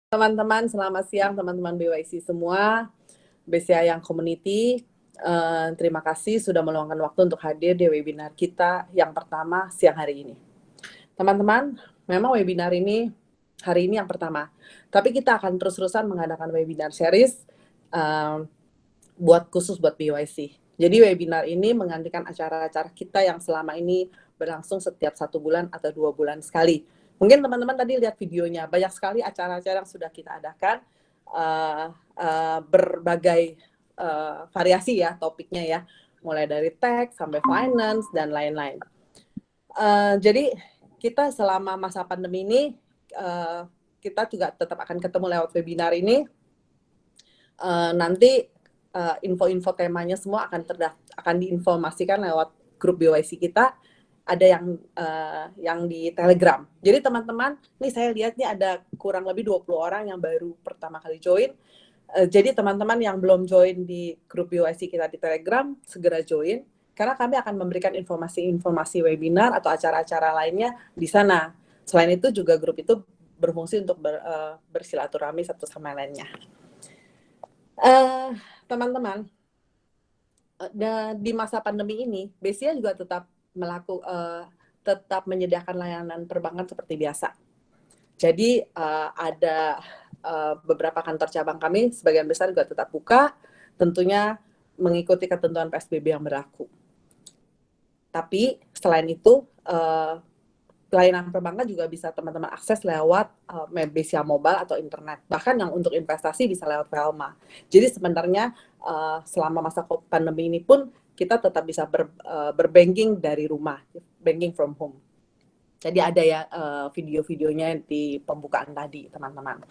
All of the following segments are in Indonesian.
Teman-teman, selamat siang teman-teman BYC semua, BCA yang community. Terima kasih sudah meluangkan waktu untuk hadir di webinar kita yang pertama siang hari ini. Teman-teman, memang webinar ini hari ini yang pertama, tapi kita akan terus-terusan mengadakan webinar series khusus buat BYC. Jadi webinar ini menggantikan acara-acara kita yang selama ini berlangsung setiap 1 bulan atau 2 bulan sekali. Mungkin teman-teman tadi lihat videonya, banyak sekali acara-acara yang sudah kita adakan, berbagai variasi ya topiknya ya, mulai dari tech sampai finance dan lain-lain. Jadi kita selama masa pandemi ini, kita juga tetap akan ketemu lewat webinar ini. Nanti info-info temanya semua akan diinformasikan lewat grup BYC kita. Ada yang di Telegram. Jadi teman-teman, nih saya lihat nih ada kurang lebih 20 orang yang baru pertama kali join. Jadi teman-teman yang belum join di grup BYC kita di Telegram, segera join. Karena kami akan memberikan informasi-informasi webinar atau acara-acara lainnya di sana. Selain itu juga grup itu berfungsi untuk bersilaturahmi satu sama lainnya. Teman-teman, di masa pandemi ini, BCA juga tetap menyediakan layanan perbankan seperti biasa. Jadi ada beberapa kantor cabang kami, sebagian besar juga tetap buka, tentunya mengikuti ketentuan PSBB yang berlaku. Tapi selain itu, layanan perbankan juga bisa teman-teman akses lewat BCA Mobile atau internet. Bahkan yang untuk investasi bisa lewat Velma. Jadi sebenarnya selama masa pandemi ini pun kita tetap bisa berbanking dari rumah, banking from home. Jadi ada ya video-videonya di pembukaan tadi, teman-teman.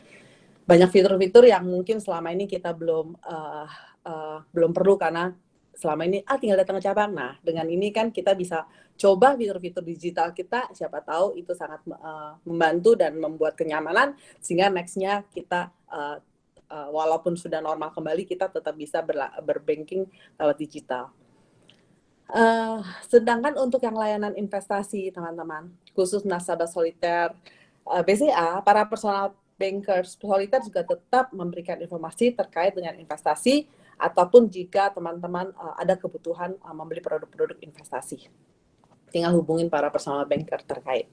Banyak fitur-fitur yang mungkin selama ini kita belum perlu karena selama ini tinggal datang ke cabang. Nah, dengan ini kan kita bisa coba fitur-fitur digital kita, siapa tahu itu sangat membantu dan membuat kenyamanan sehingga next-nya kita walaupun sudah normal kembali kita tetap bisa berbanking lewat digital. Sedangkan untuk yang layanan investasi teman-teman, khusus nasabah soliter BCA, para personal bankers soliter juga tetap memberikan informasi terkait dengan investasi ataupun jika teman-teman ada kebutuhan membeli produk-produk investasi. Tinggal hubungin para personal banker terkait.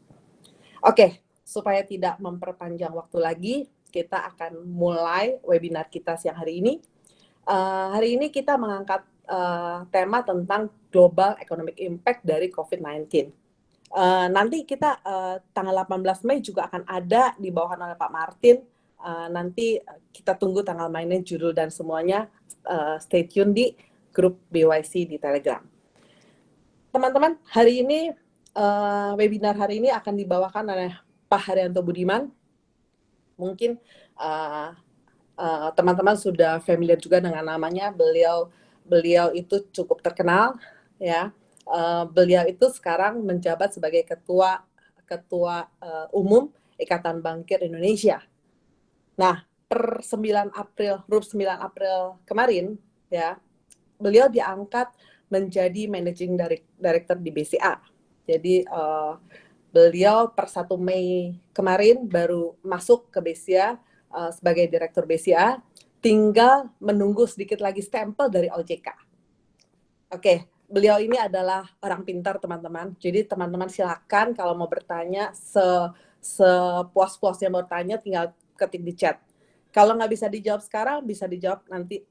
Oke, supaya tidak memperpanjang waktu lagi, kita akan mulai webinar kita siang hari ini. Hari ini kita mengangkat tema tentang global economic impact dari COVID-19. Nanti kita tanggal 18 Mei juga akan ada dibawakan oleh Pak Martin. Nanti kita tunggu tanggal mainnya, judul dan semuanya. Stay tune di grup BYC di Telegram. Teman-teman, hari ini webinar hari ini akan dibawakan oleh Pak Haryanto Budiman. Mungkin teman-teman sudah familiar juga dengan namanya. Beliau itu cukup terkenal, ya. Beliau itu sekarang menjabat sebagai ketua umum Ikatan Bankir Indonesia. Nah, per 9 April kemarin, ya, beliau diangkat menjadi Managing Director di BCA. Jadi beliau per 1 Mei kemarin baru masuk ke BCA sebagai Direktur BCA. Tinggal menunggu sedikit lagi stempel dari OJK. Oke, beliau ini adalah orang pintar, teman-teman. Jadi teman-teman silakan kalau mau bertanya, sepuas-puasnya mau tanya, tinggal ketik di chat. Kalau nggak bisa dijawab sekarang, bisa dijawab nanti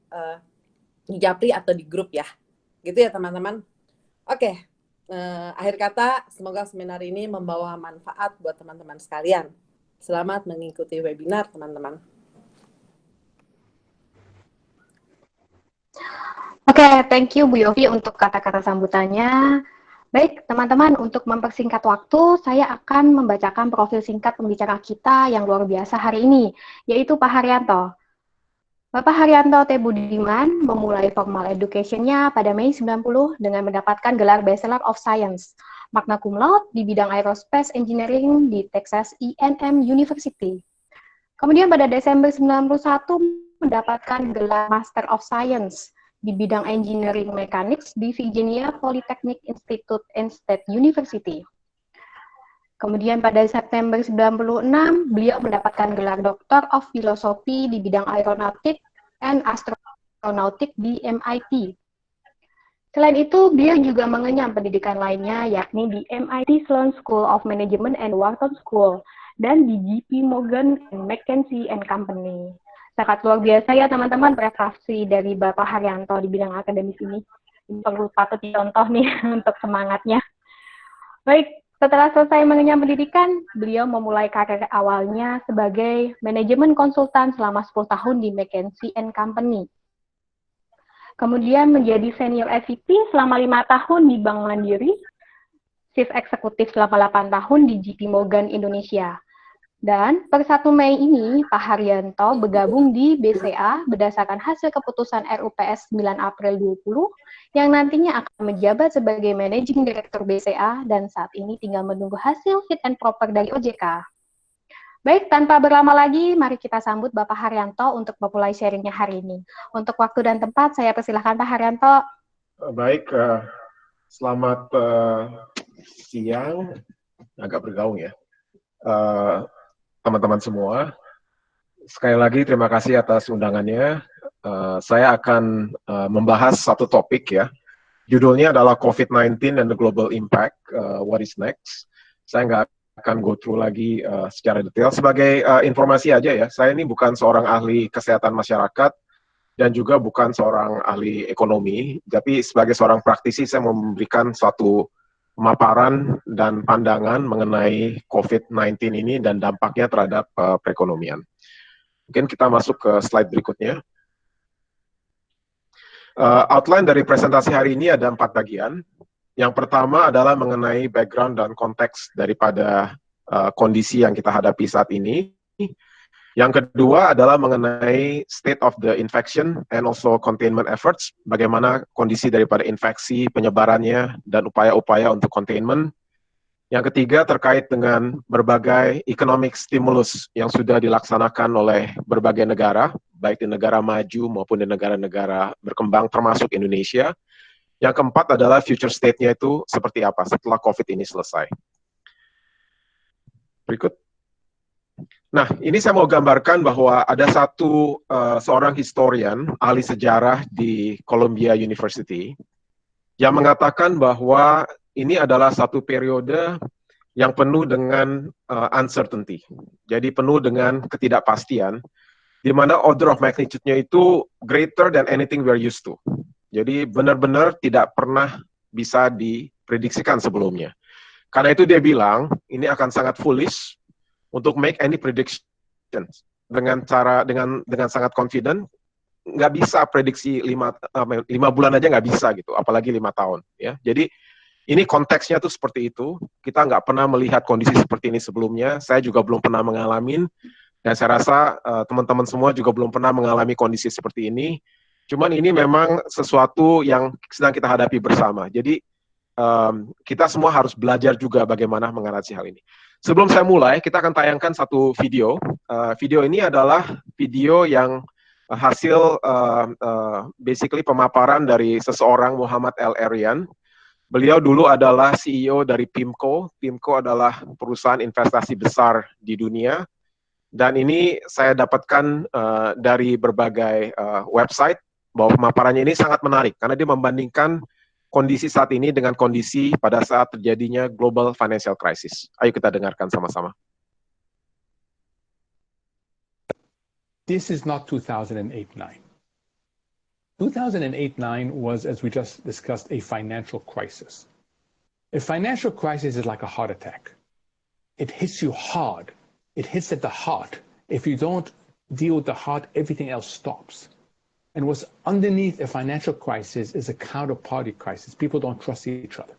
di Japri atau di grup ya. Gitu ya, teman-teman. Oke, akhir kata, semoga seminar ini membawa manfaat buat teman-teman sekalian. Selamat mengikuti webinar, teman-teman. Oke, thank you Bu Yofi untuk kata-kata sambutannya. Baik, teman-teman, untuk mempersingkat waktu, saya akan membacakan profil singkat pembicara kita yang luar biasa hari ini, yaitu Pak Haryanto. Bapak Haryanto T. Budiman memulai formal education-nya pada Mei 90 dengan mendapatkan gelar Bachelor of Science, magna cum laude di bidang Aerospace Engineering di Texas A&M University. Kemudian pada Desember 91 mendapatkan gelar Master of Science di bidang Engineering Mechanics di Virginia Polytechnic Institute and State University. Kemudian pada September 96, beliau mendapatkan gelar Doctor of Philosophy di bidang Aeronautic and Astronautic di MIT. Selain itu, beliau juga mengenyam pendidikan lainnya, yakni di MIT Sloan School of Management and Wharton School, dan di JP Morgan and McKinsey & Company. Sangat luar biasa ya teman-teman prestasi dari Bapak Haryanto di bidang akademis ini. Ini perlu patut dicontoh nih untuk semangatnya. Baik, setelah selesai mengenyam pendidikan, beliau memulai karir awalnya sebagai manajemen konsultan selama 10 tahun di McKinsey & Company. Kemudian menjadi senior SVP selama 5 tahun di Bank Mandiri, chief eksekutif selama 8 tahun di JP Morgan Indonesia. Dan per 1 Mei ini, Pak Haryanto bergabung di BCA berdasarkan hasil keputusan RUPS 9 April 20, yang nantinya akan menjabat sebagai Managing Director BCA dan saat ini tinggal menunggu hasil fit and proper dari OJK. Baik, tanpa berlama lagi, mari kita sambut Bapak Haryanto untuk memulai sharingnya hari ini. Untuk waktu dan tempat, saya persilahkan Pak Haryanto. Baik, selamat siang, agak bergaung ya, teman-teman semua. Sekali lagi terima kasih atas undangannya. Saya akan membahas satu topik ya. Judulnya adalah COVID-19 and the Global Impact, What is Next. Saya nggak akan go through lagi secara detail. Sebagai informasi aja ya, saya ini bukan seorang ahli kesehatan masyarakat dan juga bukan seorang ahli ekonomi, tapi sebagai seorang praktisi saya memberikan suatu pemaparan dan pandangan mengenai COVID-19 ini dan dampaknya terhadap perekonomian. Mungkin kita masuk ke slide berikutnya. Outline dari presentasi hari ini ada 4 bagian. Yang pertama adalah mengenai background dan konteks daripada kondisi yang kita hadapi saat ini. Yang kedua adalah mengenai state of the infection and also containment efforts, bagaimana kondisi daripada infeksi, penyebarannya, dan upaya-upaya untuk containment. Yang ketiga terkait dengan berbagai economic stimulus yang sudah dilaksanakan oleh berbagai negara, baik di negara maju maupun di negara-negara berkembang termasuk Indonesia. Yang keempat adalah future state-nya itu seperti apa setelah COVID ini selesai. Berikut. Nah, ini saya mau gambarkan bahwa ada seorang historian, ahli sejarah di Columbia University, yang mengatakan bahwa ini adalah satu periode yang penuh dengan uncertainty. Jadi penuh dengan ketidakpastian, di mana order of magnitude-nya itu greater than anything we're used to. Jadi benar-benar tidak pernah bisa diprediksikan sebelumnya. Karena itu dia bilang, ini akan sangat foolish untuk make any prediction dengan sangat confident. Nggak bisa prediksi 5 bulan aja nggak bisa gitu, apalagi 5 tahun. Ya. Jadi ini konteksnya tuh seperti itu. Kita nggak pernah melihat kondisi seperti ini sebelumnya. Saya juga belum pernah mengalami, dan saya rasa teman-teman semua juga belum pernah mengalami kondisi seperti ini. Cuman ini memang sesuatu yang sedang kita hadapi bersama. Jadi kita semua harus belajar juga bagaimana mengatasi hal ini. Sebelum saya mulai, kita akan tayangkan satu video. Video ini adalah video yang hasil basically pemaparan dari seseorang Muhammad El Erian. Beliau dulu adalah CEO dari PIMCO. PIMCO adalah perusahaan investasi besar di dunia. Dan ini saya dapatkan dari berbagai website, bahwa pemaparannya ini sangat menarik karena dia membandingkan kondisi saat ini dengan kondisi pada saat terjadinya global financial crisis. Ayo kita dengarkan sama-sama. This is not 2008-9. 2008-9 was, as we just discussed, a financial crisis. A financial crisis is like a heart attack. It hits you hard. It hits at the heart. If you don't deal with the heart, everything else stops. And what's underneath a financial crisis is a counterparty crisis. People don't trust each other.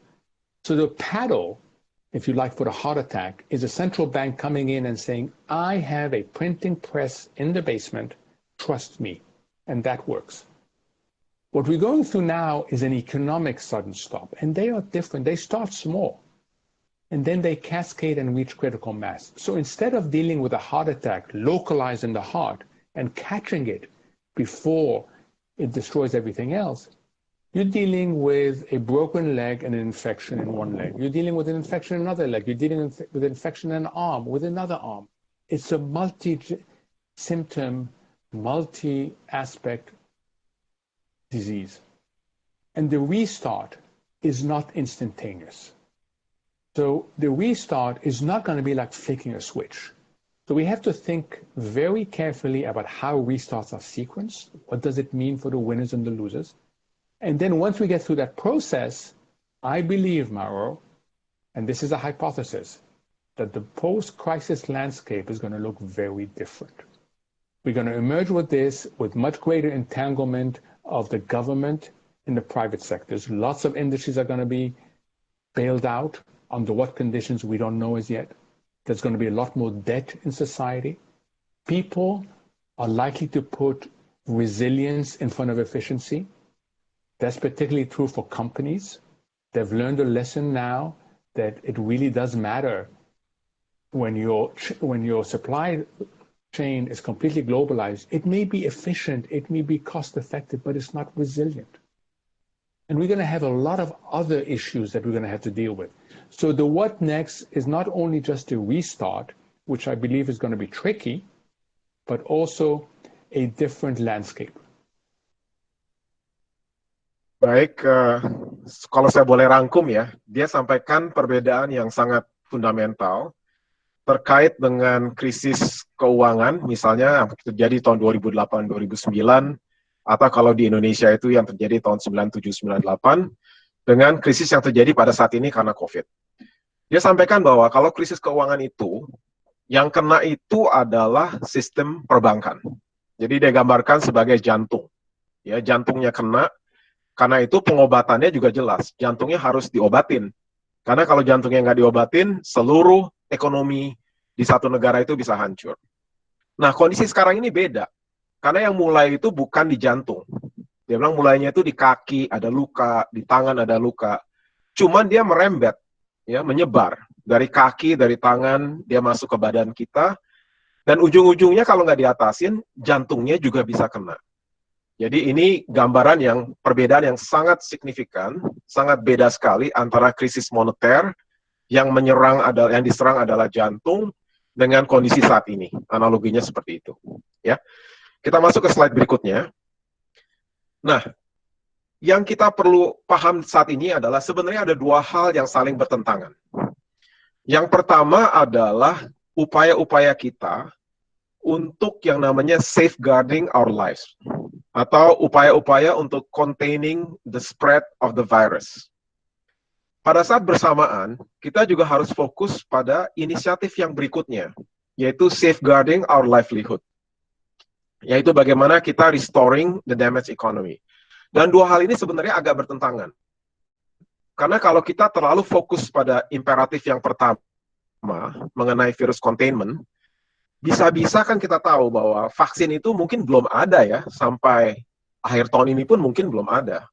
So the paddle, if you like, for the heart attack is a central bank coming in and saying, I have a printing press in the basement, trust me. And that works. What we're going through now is an economic sudden stop. And they are different. They start small. And then they cascade and reach critical mass. So instead of dealing with a heart attack localized in the heart and catching it before it destroys everything else, You're dealing with a broken leg and an infection in one leg. You're dealing with an infection in another leg. You're dealing with an infection in an arm, with another arm. It's a multi-symptom, multi-aspect disease. And the restart is not instantaneous. So the restart is not going to be like flicking a switch. So we have to think very carefully about how restarts are sequenced. What does it mean for the winners and the losers? And then once we get through that process, I believe, Mauro, and this is a hypothesis, that the post-crisis landscape is going to look very different. We're going to emerge with this with much greater entanglement of the government in the private sectors. Lots of industries are going to be bailed out. Under what conditions, we don't know as yet. There's going to be a lot more debt in society. People are likely to put resilience in front of efficiency. That's particularly true for companies. They've learned a lesson now that it really does matter when your supply chain is completely globalized. It may be efficient, it may be cost effective, but it's not resilient. And we're going to have a lot of other issues that we're going to have to deal with. So the what next is not only just a restart, which I believe is going to be tricky, but also a different landscape. Baik, kalau saya boleh rangkum ya, dia sampaikan perbedaan yang sangat fundamental terkait dengan krisis keuangan, misalnya yang terjadi tahun 2008-2009, atau kalau di Indonesia itu yang terjadi tahun 97-98, dengan krisis yang terjadi pada saat ini karena COVID. Dia sampaikan bahwa kalau krisis keuangan itu, yang kena itu adalah sistem perbankan. Jadi dia gambarkan sebagai jantung. Ya, jantungnya kena, karena itu pengobatannya juga jelas. Jantungnya harus diobatin. Karena kalau jantungnya nggak diobatin, seluruh ekonomi di satu negara itu bisa hancur. Nah, kondisi sekarang ini beda. Karena yang mulai itu bukan di jantung. Dia bilang mulainya itu di kaki ada luka, di tangan ada luka. Cuman dia merembet, ya, menyebar dari kaki, dari tangan, dia masuk ke badan kita. Dan ujung-ujungnya kalau nggak diatasin, jantungnya juga bisa kena. Jadi ini gambaran yang perbedaan yang sangat signifikan, sangat beda sekali antara krisis moneter yang diserang adalah jantung dengan kondisi saat ini. Analoginya seperti itu, ya. Kita masuk ke slide berikutnya. Nah, yang kita perlu paham saat ini adalah sebenarnya ada dua hal yang saling bertentangan. Yang pertama adalah upaya-upaya kita untuk yang namanya safeguarding our lives, atau upaya-upaya untuk containing the spread of the virus. Pada saat bersamaan, kita juga harus fokus pada inisiatif yang berikutnya, yaitu safeguarding our livelihood. Yaitu bagaimana kita restoring the damaged economy. Dan dua hal ini sebenarnya agak bertentangan. Karena kalau kita terlalu fokus pada imperatif yang pertama, mengenai virus containment, bisa-bisa kan kita tahu bahwa vaksin itu mungkin belum ada ya, sampai akhir tahun ini pun mungkin belum ada.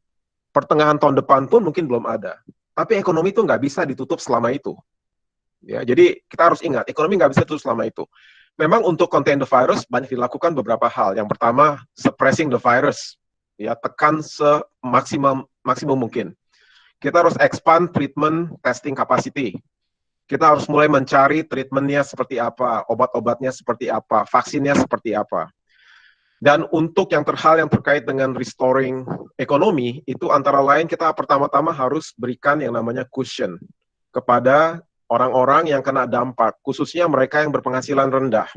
Pertengahan tahun depan pun mungkin belum ada. Tapi ekonomi itu nggak bisa ditutup selama itu. Ya, jadi kita harus ingat, ekonomi nggak bisa ditutup selama itu. Memang untuk contain the virus banyak dilakukan beberapa hal. Yang pertama, suppressing the virus, ya, tekan semaksimum mungkin. Kita harus expand treatment testing capacity. Kita harus mulai mencari treatmentnya seperti apa, obat-obatnya seperti apa, vaksinnya seperti apa. Dan untuk yang terkait dengan restoring ekonomi, itu antara lain kita pertama-tama harus berikan yang namanya cushion kepada orang-orang yang kena dampak, khususnya mereka yang berpenghasilan rendah.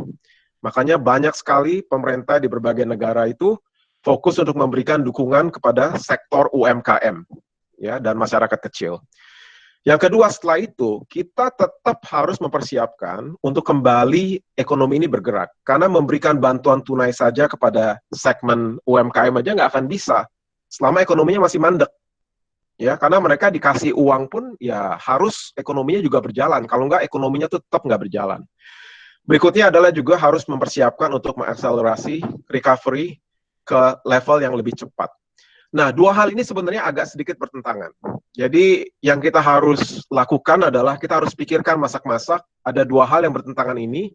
Makanya banyak sekali pemerintah di berbagai negara itu fokus untuk memberikan dukungan kepada sektor UMKM, ya, dan masyarakat kecil. Yang kedua, setelah itu, kita tetap harus mempersiapkan untuk kembali ekonomi ini bergerak. Karena memberikan bantuan tunai saja kepada segmen UMKM aja nggak akan bisa selama ekonominya masih mandek. Ya, karena mereka dikasih uang pun ya harus ekonominya juga berjalan. Kalau nggak, ekonominya tuh tetap nggak berjalan. Berikutnya adalah juga harus mempersiapkan untuk mengakselerasi recovery ke level yang lebih cepat. Nah, dua hal ini sebenarnya agak sedikit bertentangan. Jadi yang kita harus lakukan adalah kita harus pikirkan masak-masak, ada dua hal yang bertentangan ini.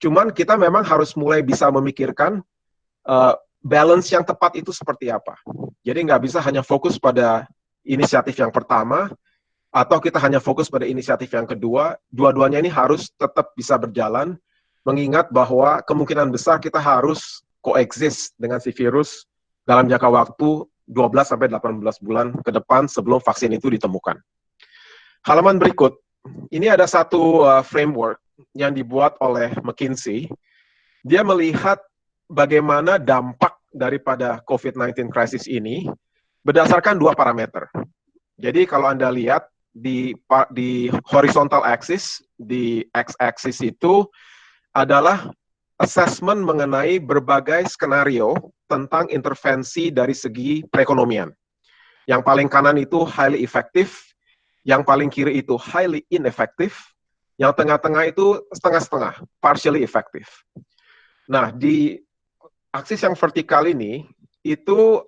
Cuman kita memang harus mulai bisa memikirkan balance yang tepat itu seperti apa. Jadi nggak bisa hanya fokus pada inisiatif yang pertama, atau kita hanya fokus pada inisiatif yang kedua. Dua-duanya ini harus tetap bisa berjalan, mengingat bahwa kemungkinan besar kita harus coexist dengan si virus dalam jangka waktu 12-18 bulan ke depan sebelum vaksin itu ditemukan. Halaman berikut, ini ada satu framework yang dibuat oleh McKinsey. Dia melihat bagaimana dampak daripada COVID-19 crisis ini berdasarkan dua parameter. Jadi kalau Anda lihat di horizontal axis, di x-axis itu adalah assessment mengenai berbagai skenario tentang intervensi dari segi perekonomian. Yang paling kanan itu highly effective, yang paling kiri itu highly ineffective, yang tengah-tengah itu setengah-setengah, partially effective. Nah, di aksis yang vertikal ini, itu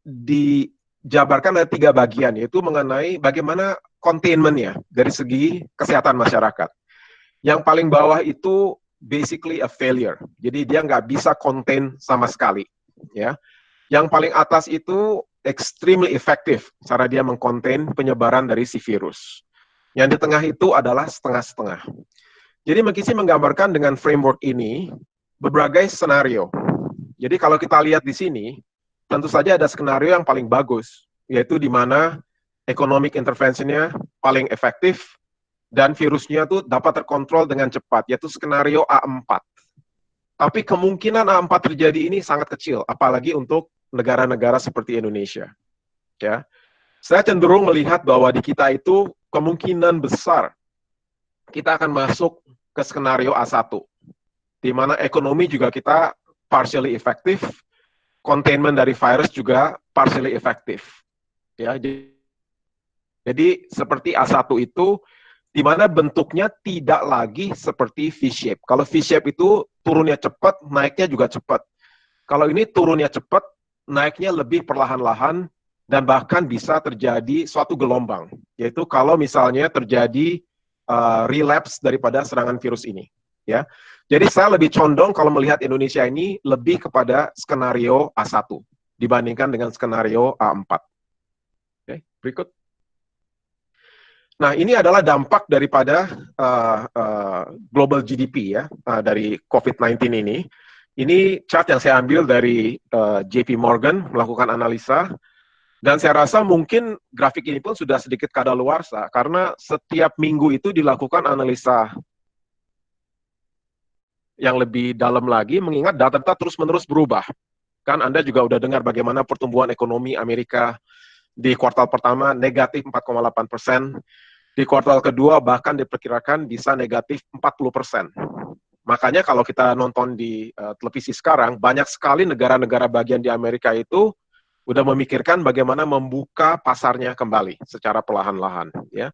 dijabarkan ada 3 bagian, yaitu mengenai bagaimana containment-nya dari segi kesehatan masyarakat. Yang paling bawah itu basically a failure, jadi dia nggak bisa contain sama sekali. Ya. Yang paling atas itu extremely effective, cara dia mengcontain penyebaran dari si virus. Yang di tengah itu adalah setengah-setengah. Jadi McKinsey menggambarkan dengan framework ini berbagai skenario. Jadi kalau kita lihat di sini, tentu saja ada skenario yang paling bagus, yaitu di mana economic intervention-nya paling efektif dan virusnya tuh dapat terkontrol dengan cepat, yaitu skenario A4. Tapi kemungkinan A4 terjadi ini sangat kecil, apalagi untuk negara-negara seperti Indonesia. Ya, saya cenderung melihat bahwa di kita itu kemungkinan besar kita akan masuk ke skenario A1, di mana ekonomi juga kita partially effective, containment dari virus juga partially effective. Ya, jadi seperti A1 itu, di mana bentuknya tidak lagi seperti V-shape. Kalau V-shape itu turunnya cepat, naiknya juga cepat. Kalau ini turunnya cepat, naiknya lebih perlahan-lahan, dan bahkan bisa terjadi suatu gelombang. Yaitu kalau misalnya terjadi relapse daripada serangan virus ini. Ya. Jadi saya lebih condong kalau melihat Indonesia ini lebih kepada skenario A1 dibandingkan dengan skenario A4. Oke, berikut. Nah, ini adalah dampak daripada global GDP ya, dari COVID-19 ini. Ini chart yang saya ambil dari JP Morgan melakukan analisa, dan saya rasa mungkin grafik ini pun sudah sedikit kadaluarsa, karena setiap minggu itu dilakukan analisa yang lebih dalam lagi, mengingat data-data terus-menerus berubah. Kan Anda juga udah dengar bagaimana pertumbuhan ekonomi Amerika di kuartal pertama negatif 4,8%, di kuartal kedua bahkan diperkirakan bisa negatif 40%. Makanya kalau kita nonton di televisi sekarang, banyak sekali negara-negara bagian di Amerika itu udah memikirkan bagaimana membuka pasarnya kembali secara perlahan-lahan. Ya.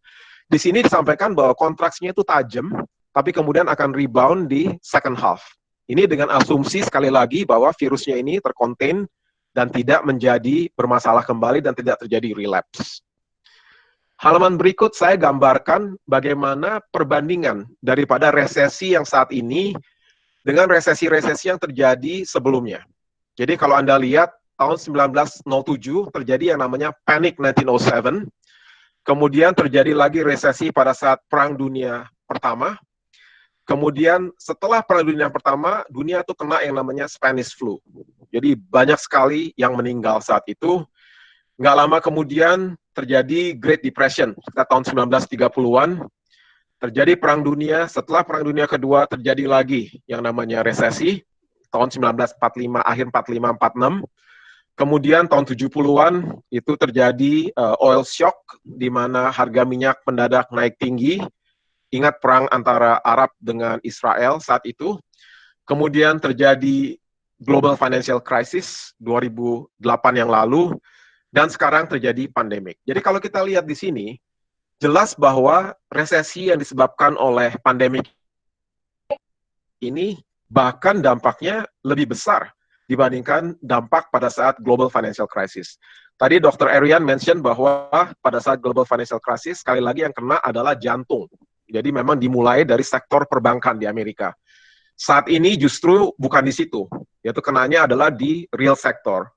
Di sini disampaikan bahwa kontraksinya itu tajam, tapi kemudian akan rebound di second half. Ini dengan asumsi sekali lagi bahwa virusnya ini terkontain dan tidak menjadi bermasalah kembali dan tidak terjadi relapse. Halaman berikut saya gambarkan bagaimana perbandingan daripada resesi yang saat ini dengan resesi-resesi yang terjadi sebelumnya. Jadi kalau Anda lihat tahun 1907 terjadi yang namanya Panic 1907, kemudian terjadi lagi resesi pada saat Perang Dunia Pertama. Kemudian setelah Perang Dunia Pertama, dunia itu kena yang namanya Spanish flu. Jadi banyak sekali yang meninggal saat itu. Nggak lama kemudian terjadi Great Depression, sekitar tahun 1930-an. Terjadi Perang Dunia, setelah Perang Dunia Kedua terjadi lagi yang namanya resesi, tahun 1945, akhir 45-46. Kemudian tahun 70-an itu terjadi oil shock, di mana harga minyak mendadak naik tinggi. Ingat perang antara Arab dengan Israel saat itu. Kemudian terjadi global financial crisis 2008 yang lalu, dan sekarang terjadi pandemik. Jadi kalau kita lihat di sini, jelas bahwa resesi yang disebabkan oleh pandemik ini bahkan dampaknya lebih besar dibandingkan dampak pada saat global financial crisis. Tadi Dr. Arian mention bahwa pada saat global financial crisis, sekali lagi yang kena adalah jantung. Jadi memang dimulai dari sektor perbankan di Amerika. Saat ini justru bukan di situ, yaitu kenanya adalah di real sector.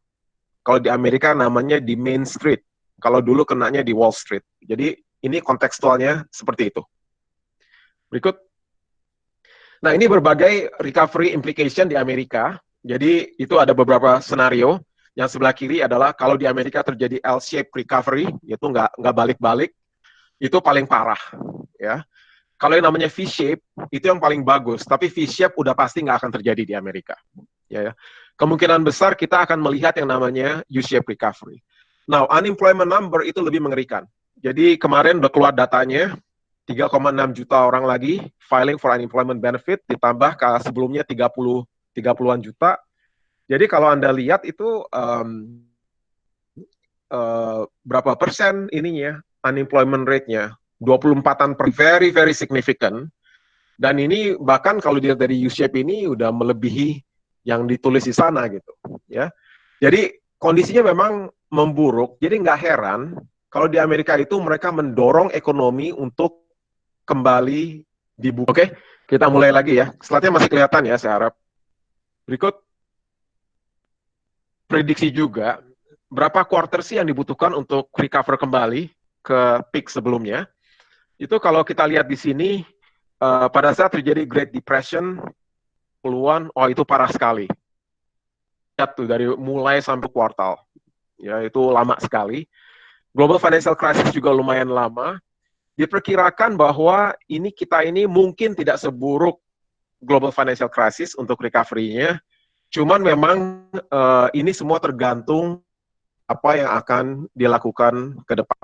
Kalau di Amerika namanya di Main Street. Kalau dulu kenanya di Wall Street. Jadi ini kontekstualnya seperti itu. Berikut. Nah, ini berbagai recovery implication di Amerika. Jadi itu ada beberapa senario. Yang sebelah kiri adalah kalau di Amerika terjadi L-shaped recovery, yaitu nggak balik-balik, itu paling parah. Ya. Kalau yang namanya V-shape, itu yang paling bagus. Tapi V-shape udah pasti nggak akan terjadi di Amerika. Ya. Kemungkinan besar kita akan melihat yang namanya U-shape recovery. Now, unemployment number itu lebih mengerikan. Jadi kemarin udah keluar datanya, 3,6 juta orang lagi filing for unemployment benefit, ditambah ke sebelumnya 30-an juta. Jadi kalau Anda lihat itu berapa persen ininya, unemployment rate-nya, 24-an per, very, very significant. Dan ini bahkan kalau dilihat dari U-shape ini udah melebihi yang ditulis di sana gitu. Ya. Jadi kondisinya memang memburuk, jadi nggak heran kalau di Amerika itu mereka mendorong ekonomi untuk kembali dibuka. Oke, kita mulai lagi ya. Slide-nya masih kelihatan ya, saya harap. Berikut. Prediksi juga, berapa quarter sih yang dibutuhkan untuk recover kembali ke peak sebelumnya. Itu kalau kita lihat di sini, pada saat terjadi Great Depression, puluhan, oh itu parah sekali. Lihat tuh, dari mulai sampai kuartal. Ya, itu lama sekali. Global Financial Crisis juga lumayan lama. Diperkirakan bahwa kita ini mungkin tidak seburuk Global Financial Crisis untuk recovery-nya, cuman memang ini semua tergantung apa yang akan dilakukan ke depan.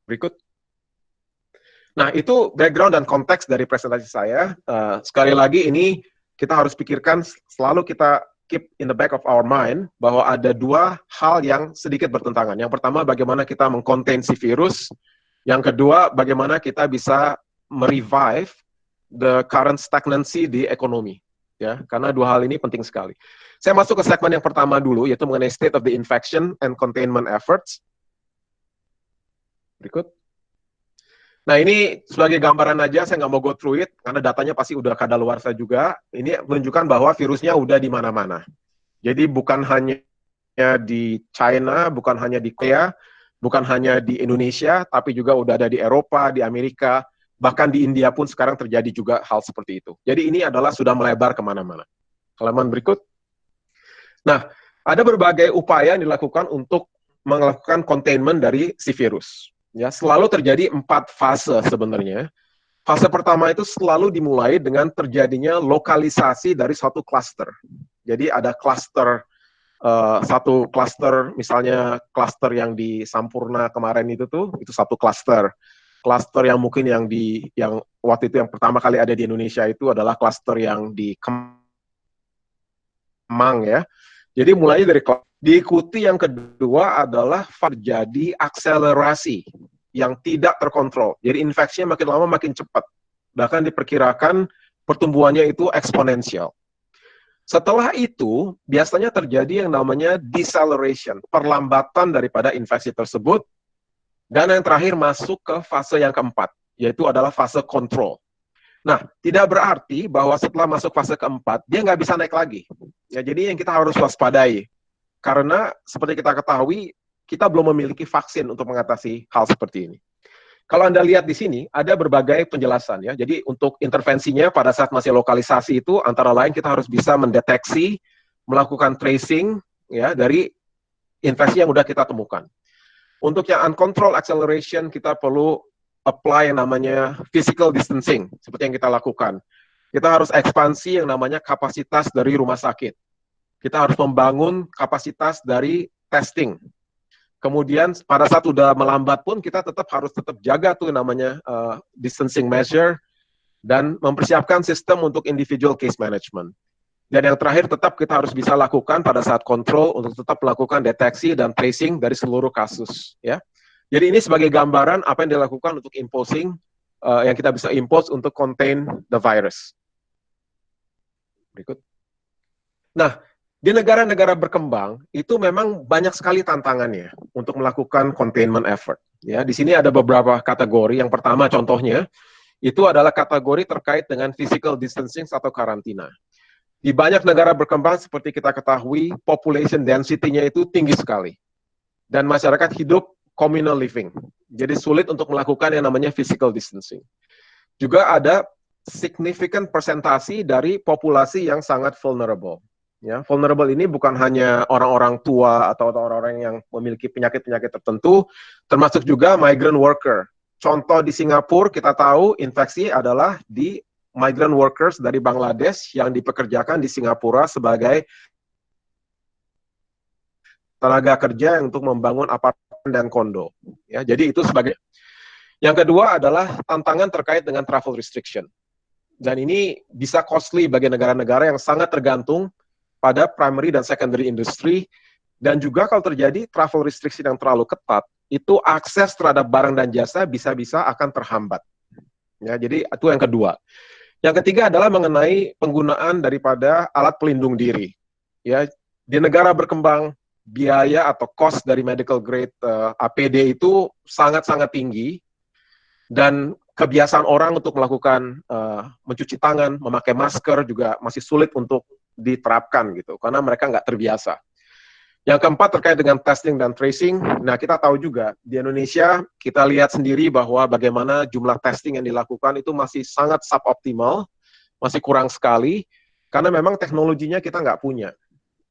Berikut. Nah, itu background dan konteks dari presentasi saya. Sekali lagi ini kita harus pikirkan, selalu kita keep in the back of our mind, bahwa ada dua hal yang sedikit bertentangan. Yang pertama, bagaimana kita mengkonten si virus. Yang kedua, bagaimana kita bisa merevive the current stagnancy di ekonomi. Ya, karena dua hal ini penting sekali. Saya masuk ke segmen yang pertama dulu, yaitu mengenai state of the infection and containment efforts. Berikut. Nah, ini sebagai gambaran aja, saya nggak mau go through it, karena datanya pasti udah kadaluarsa juga. Ini menunjukkan bahwa virusnya udah di mana-mana. Jadi bukan hanya di China, bukan hanya di Korea, bukan hanya di Indonesia, tapi juga udah ada di Eropa, di Amerika, bahkan di India pun sekarang terjadi juga hal seperti itu. Jadi ini adalah sudah melebar kemana-mana. Halaman berikut. Nah, ada berbagai upaya yang dilakukan untuk melakukan containment dari si virus. Ya, selalu terjadi 4 fase sebenarnya. Fase pertama itu selalu dimulai dengan terjadinya lokalisasi dari suatu cluster. Jadi ada cluster, satu cluster, misalnya cluster yang di Sampurna kemarin itu satu cluster. Cluster yang mungkin yang waktu itu yang pertama kali ada di Indonesia itu adalah cluster yang di Kemang ya. Jadi mulai dari diikuti yang kedua adalah terjadi akselerasi yang tidak terkontrol. Jadi infeksinya makin lama makin cepat. Bahkan diperkirakan pertumbuhannya itu eksponensial. Setelah itu, biasanya terjadi yang namanya deceleration, perlambatan daripada infeksi tersebut. Dan yang terakhir masuk ke fase yang keempat, yaitu adalah fase kontrol. Nah, tidak berarti bahwa setelah masuk fase keempat, dia nggak bisa naik lagi. Ya, jadi yang kita harus waspadai. Karena seperti kita ketahui, kita belum memiliki vaksin untuk mengatasi hal seperti ini. Kalau Anda lihat di sini, ada berbagai penjelasan ya. Jadi untuk intervensinya pada saat masih lokalisasi itu, antara lain kita harus bisa mendeteksi, melakukan tracing ya dari infeksi yang sudah kita temukan. Untuk yang uncontrolled acceleration, kita perlu apply yang namanya physical distancing, seperti yang kita lakukan. Kita harus ekspansi yang namanya kapasitas dari rumah sakit. Kita harus membangun kapasitas dari testing. Kemudian pada saat sudah melambat pun kita harus tetap jaga tuh namanya distancing measure dan mempersiapkan sistem untuk individual case management. Dan yang terakhir tetap kita harus bisa lakukan pada saat kontrol untuk tetap melakukan deteksi dan tracing dari seluruh kasus. Ya. Jadi ini sebagai gambaran apa yang dilakukan untuk imposing, yang kita bisa impose untuk contain the virus. Berikut. Nah, di negara-negara berkembang itu memang banyak sekali tantangannya untuk melakukan containment effort. Ya, di sini ada beberapa kategori. Yang pertama contohnya itu adalah kategori terkait dengan physical distancing atau karantina. Di banyak negara berkembang seperti kita ketahui, population density-nya itu tinggi sekali. Dan masyarakat hidup communal living. Jadi sulit untuk melakukan yang namanya physical distancing. Juga ada significant persentasi dari populasi yang sangat vulnerable. Ya, vulnerable ini bukan hanya orang-orang tua atau orang-orang yang memiliki penyakit-penyakit tertentu, termasuk juga migrant worker. Contoh di Singapura kita tahu infeksi adalah di migrant workers dari Bangladesh yang dipekerjakan di Singapura sebagai tenaga kerja untuk membangun apartemen dan kondo. Ya, jadi itu sebagai. Yang kedua adalah tantangan terkait dengan travel restriction. Dan ini bisa costly bagi negara-negara yang sangat tergantung pada primary dan secondary industry. Dan juga kalau terjadi travel restriction yang terlalu ketat, itu akses terhadap barang dan jasa bisa-bisa akan terhambat. Ya, jadi itu yang kedua. Yang ketiga adalah mengenai penggunaan daripada alat pelindung diri. Ya, di negara berkembang, biaya atau cost dari medical grade APD itu sangat-sangat tinggi, dan kebiasaan orang untuk melakukan mencuci tangan, memakai masker juga masih sulit untuk diterapkan gitu, karena mereka nggak terbiasa. Yang keempat terkait dengan testing dan tracing. Nah, kita tahu juga di Indonesia kita lihat sendiri bahwa bagaimana jumlah testing yang dilakukan itu masih sangat suboptimal, masih kurang sekali, karena memang teknologinya kita nggak punya.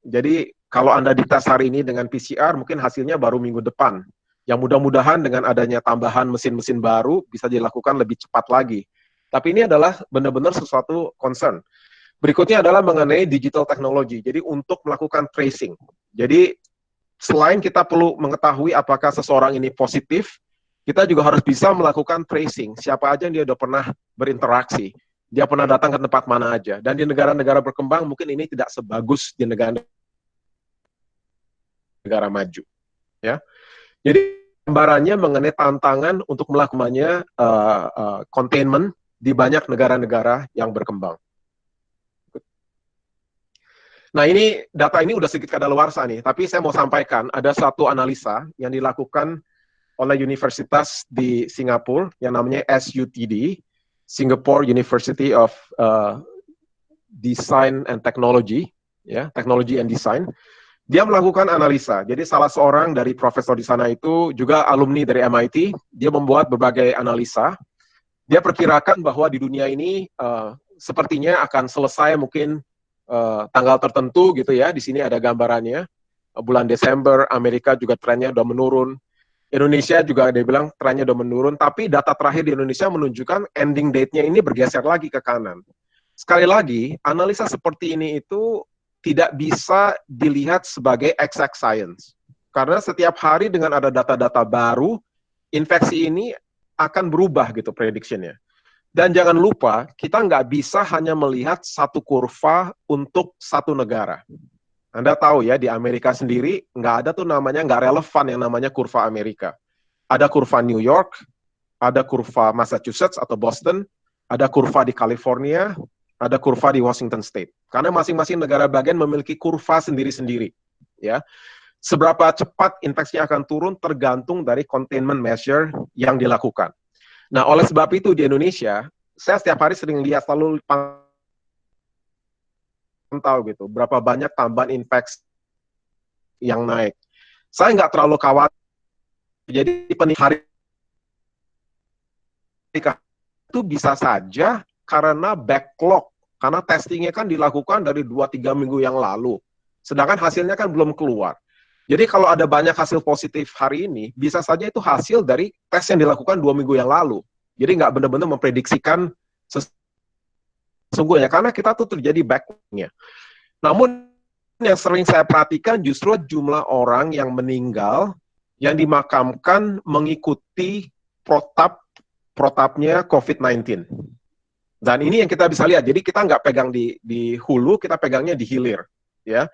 Jadi kalau Anda dites hari ini dengan PCR, mungkin hasilnya baru minggu depan. Yang mudah-mudahan dengan adanya tambahan mesin-mesin baru bisa dilakukan lebih cepat lagi. Tapi ini adalah benar-benar sesuatu concern. Berikutnya adalah mengenai digital technology. Jadi untuk melakukan tracing. Jadi selain kita perlu mengetahui apakah seseorang ini positif, kita juga harus bisa melakukan tracing. Siapa aja yang dia udah pernah berinteraksi. Dia pernah datang ke tempat mana aja. Dan di negara-negara berkembang mungkin ini tidak sebagus di negara maju. Ya. Jadi gambarannya mengenai tantangan untuk melakukannya containment di banyak negara-negara yang berkembang. Nah, ini data ini udah sedikit kadaluarsa nih, tapi saya mau sampaikan ada satu analisa yang dilakukan oleh universitas di Singapura yang namanya SUTD, Singapore University of Design and Technology, ya, Technology and Design. Dia melakukan analisa. Jadi salah seorang dari profesor di sana itu juga alumni dari MIT. Dia membuat berbagai analisa. Dia perkirakan bahwa di dunia ini sepertinya akan selesai mungkin tanggal tertentu gitu ya. Di sini ada gambarannya. Bulan Desember Amerika juga trennya udah menurun. Indonesia juga dia bilang trennya udah menurun. Tapi data terakhir di Indonesia menunjukkan ending date-nya ini bergeser lagi ke kanan. Sekali lagi, analisa seperti ini itu tidak bisa dilihat sebagai exact science. Karena setiap hari dengan ada data-data baru, infeksi ini akan berubah gitu prediksinya. Dan jangan lupa, kita nggak bisa hanya melihat satu kurva untuk satu negara. Anda tahu ya, di Amerika sendiri, nggak ada tuh namanya, nggak relevan yang namanya kurva Amerika. Ada kurva New York, ada kurva Massachusetts atau Boston, ada kurva di California, ada kurva di Washington State. Karena masing-masing negara bagian memiliki kurva sendiri-sendiri. Ya. Seberapa cepat infeksinya akan turun tergantung dari containment measure yang dilakukan. Nah, oleh sebab itu di Indonesia, saya setiap hari sering lihat, selalu pantau gitu, berapa banyak tambahan infeksi yang naik. Saya nggak terlalu khawatir. Jadi hari itu bisa saja karena backlog, karena testingnya kan dilakukan dari 2-3 minggu yang lalu, sedangkan hasilnya kan belum keluar. Jadi kalau ada banyak hasil positif hari ini, bisa saja itu hasil dari tes yang dilakukan 2 minggu yang lalu. Jadi nggak benar-benar memprediksikan sesungguhnya, karena kita tuh terjadi backlog-nya. Namun yang sering saya perhatikan justru jumlah orang yang meninggal, yang dimakamkan mengikuti protapnya COVID-19. Dan ini yang kita bisa lihat. Jadi kita nggak pegang di hulu, kita pegangnya di hilir, ya.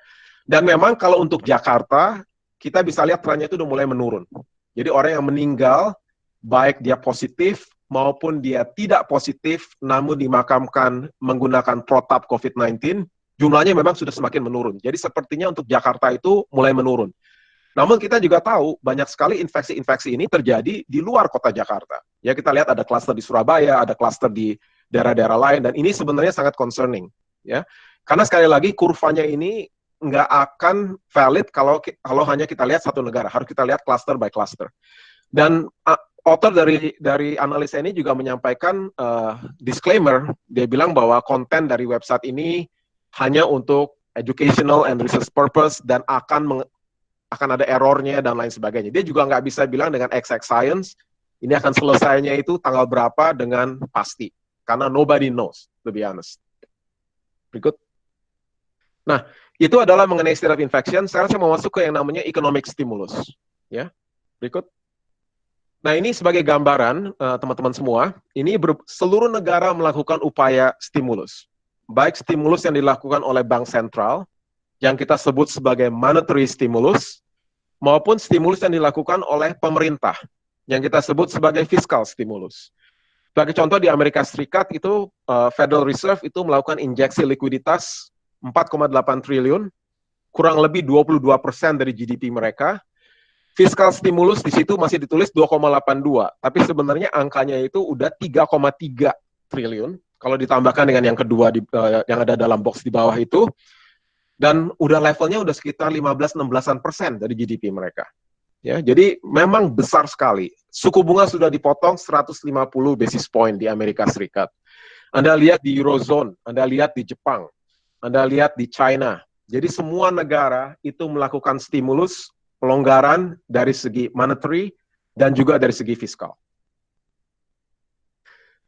Dan memang kalau untuk Jakarta, kita bisa lihat trennya itu udah mulai menurun. Jadi orang yang meninggal, baik dia positif maupun dia tidak positif, namun dimakamkan menggunakan protap COVID-19, jumlahnya memang sudah semakin menurun. Jadi sepertinya untuk Jakarta itu mulai menurun. Namun kita juga tahu banyak sekali infeksi-infeksi ini terjadi di luar kota Jakarta. Ya, kita lihat ada klaster di Surabaya, ada klaster di daerah-daerah lain, dan ini sebenarnya sangat concerning. Ya, Karena sekali lagi kurvanya ini nggak akan valid kalau hanya kita lihat satu negara, harus kita lihat cluster by cluster. Dan author dari analisa ini juga menyampaikan disclaimer, dia bilang bahwa konten dari website ini hanya untuk educational and research purpose dan akan ada errornya dan lain sebagainya. Dia juga nggak bisa bilang dengan exact science, ini akan selesainya itu tanggal berapa dengan pasti. Karena nobody knows, to be honest. Berikut. Nah, itu adalah mengenai state of infection. Sekarang saya mau masuk ke yang namanya economic stimulus. Ya, berikut. Nah, ini sebagai gambaran, teman-teman semua, ini seluruh negara melakukan upaya stimulus. Baik stimulus yang dilakukan oleh bank sentral, yang kita sebut sebagai monetary stimulus, maupun stimulus yang dilakukan oleh pemerintah, yang kita sebut sebagai fiscal stimulus. Sebagai contoh di Amerika Serikat itu, Federal Reserve itu melakukan injeksi likuiditas 4,8 triliun, kurang lebih 22% dari GDP mereka. Fiscal stimulus di situ masih ditulis 2,82, tapi sebenarnya angkanya itu udah 3,3 triliun, kalau ditambahkan dengan yang kedua yang ada dalam box di bawah itu, dan udah levelnya udah sekitar 15-16% dari GDP mereka. Ya, jadi memang besar sekali. Suku bunga sudah dipotong 150 basis point di Amerika Serikat. Anda lihat di Eurozone, Anda lihat di Jepang, Anda lihat di China. Jadi semua negara itu melakukan stimulus, pelonggaran dari segi monetary dan juga dari segi fiskal.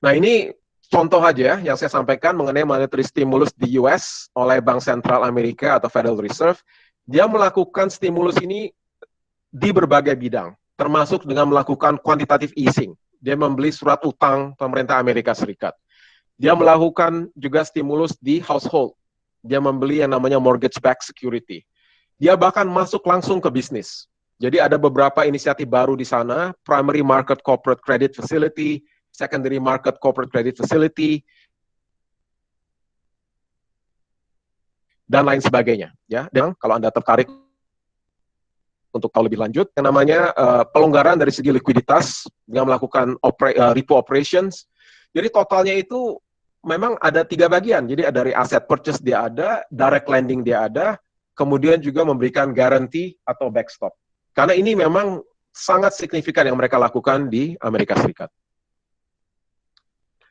Nah, ini contoh aja yang saya sampaikan mengenai monetary stimulus di US oleh Bank Sentral Amerika atau Federal Reserve. Dia melakukan stimulus ini di berbagai bidang, termasuk dengan melakukan quantitative easing. Dia membeli surat utang pemerintah Amerika Serikat. Dia melakukan juga stimulus di household. Dia membeli yang namanya mortgage-backed security. Dia bahkan masuk langsung ke bisnis. Jadi ada beberapa inisiatif baru di sana, Primary Market Corporate Credit Facility, Secondary Market Corporate Credit Facility, dan lain sebagainya. Ya, dan kalau Anda tertarik untuk tahu lebih lanjut, yang namanya pelonggaran dari segi likuiditas dengan melakukan repo operations. Jadi totalnya itu memang ada 3 bagian. Jadi dari asset purchase dia ada, direct lending dia ada, kemudian juga memberikan guarantee atau backstop. Karena ini memang sangat signifikan yang mereka lakukan di Amerika Serikat.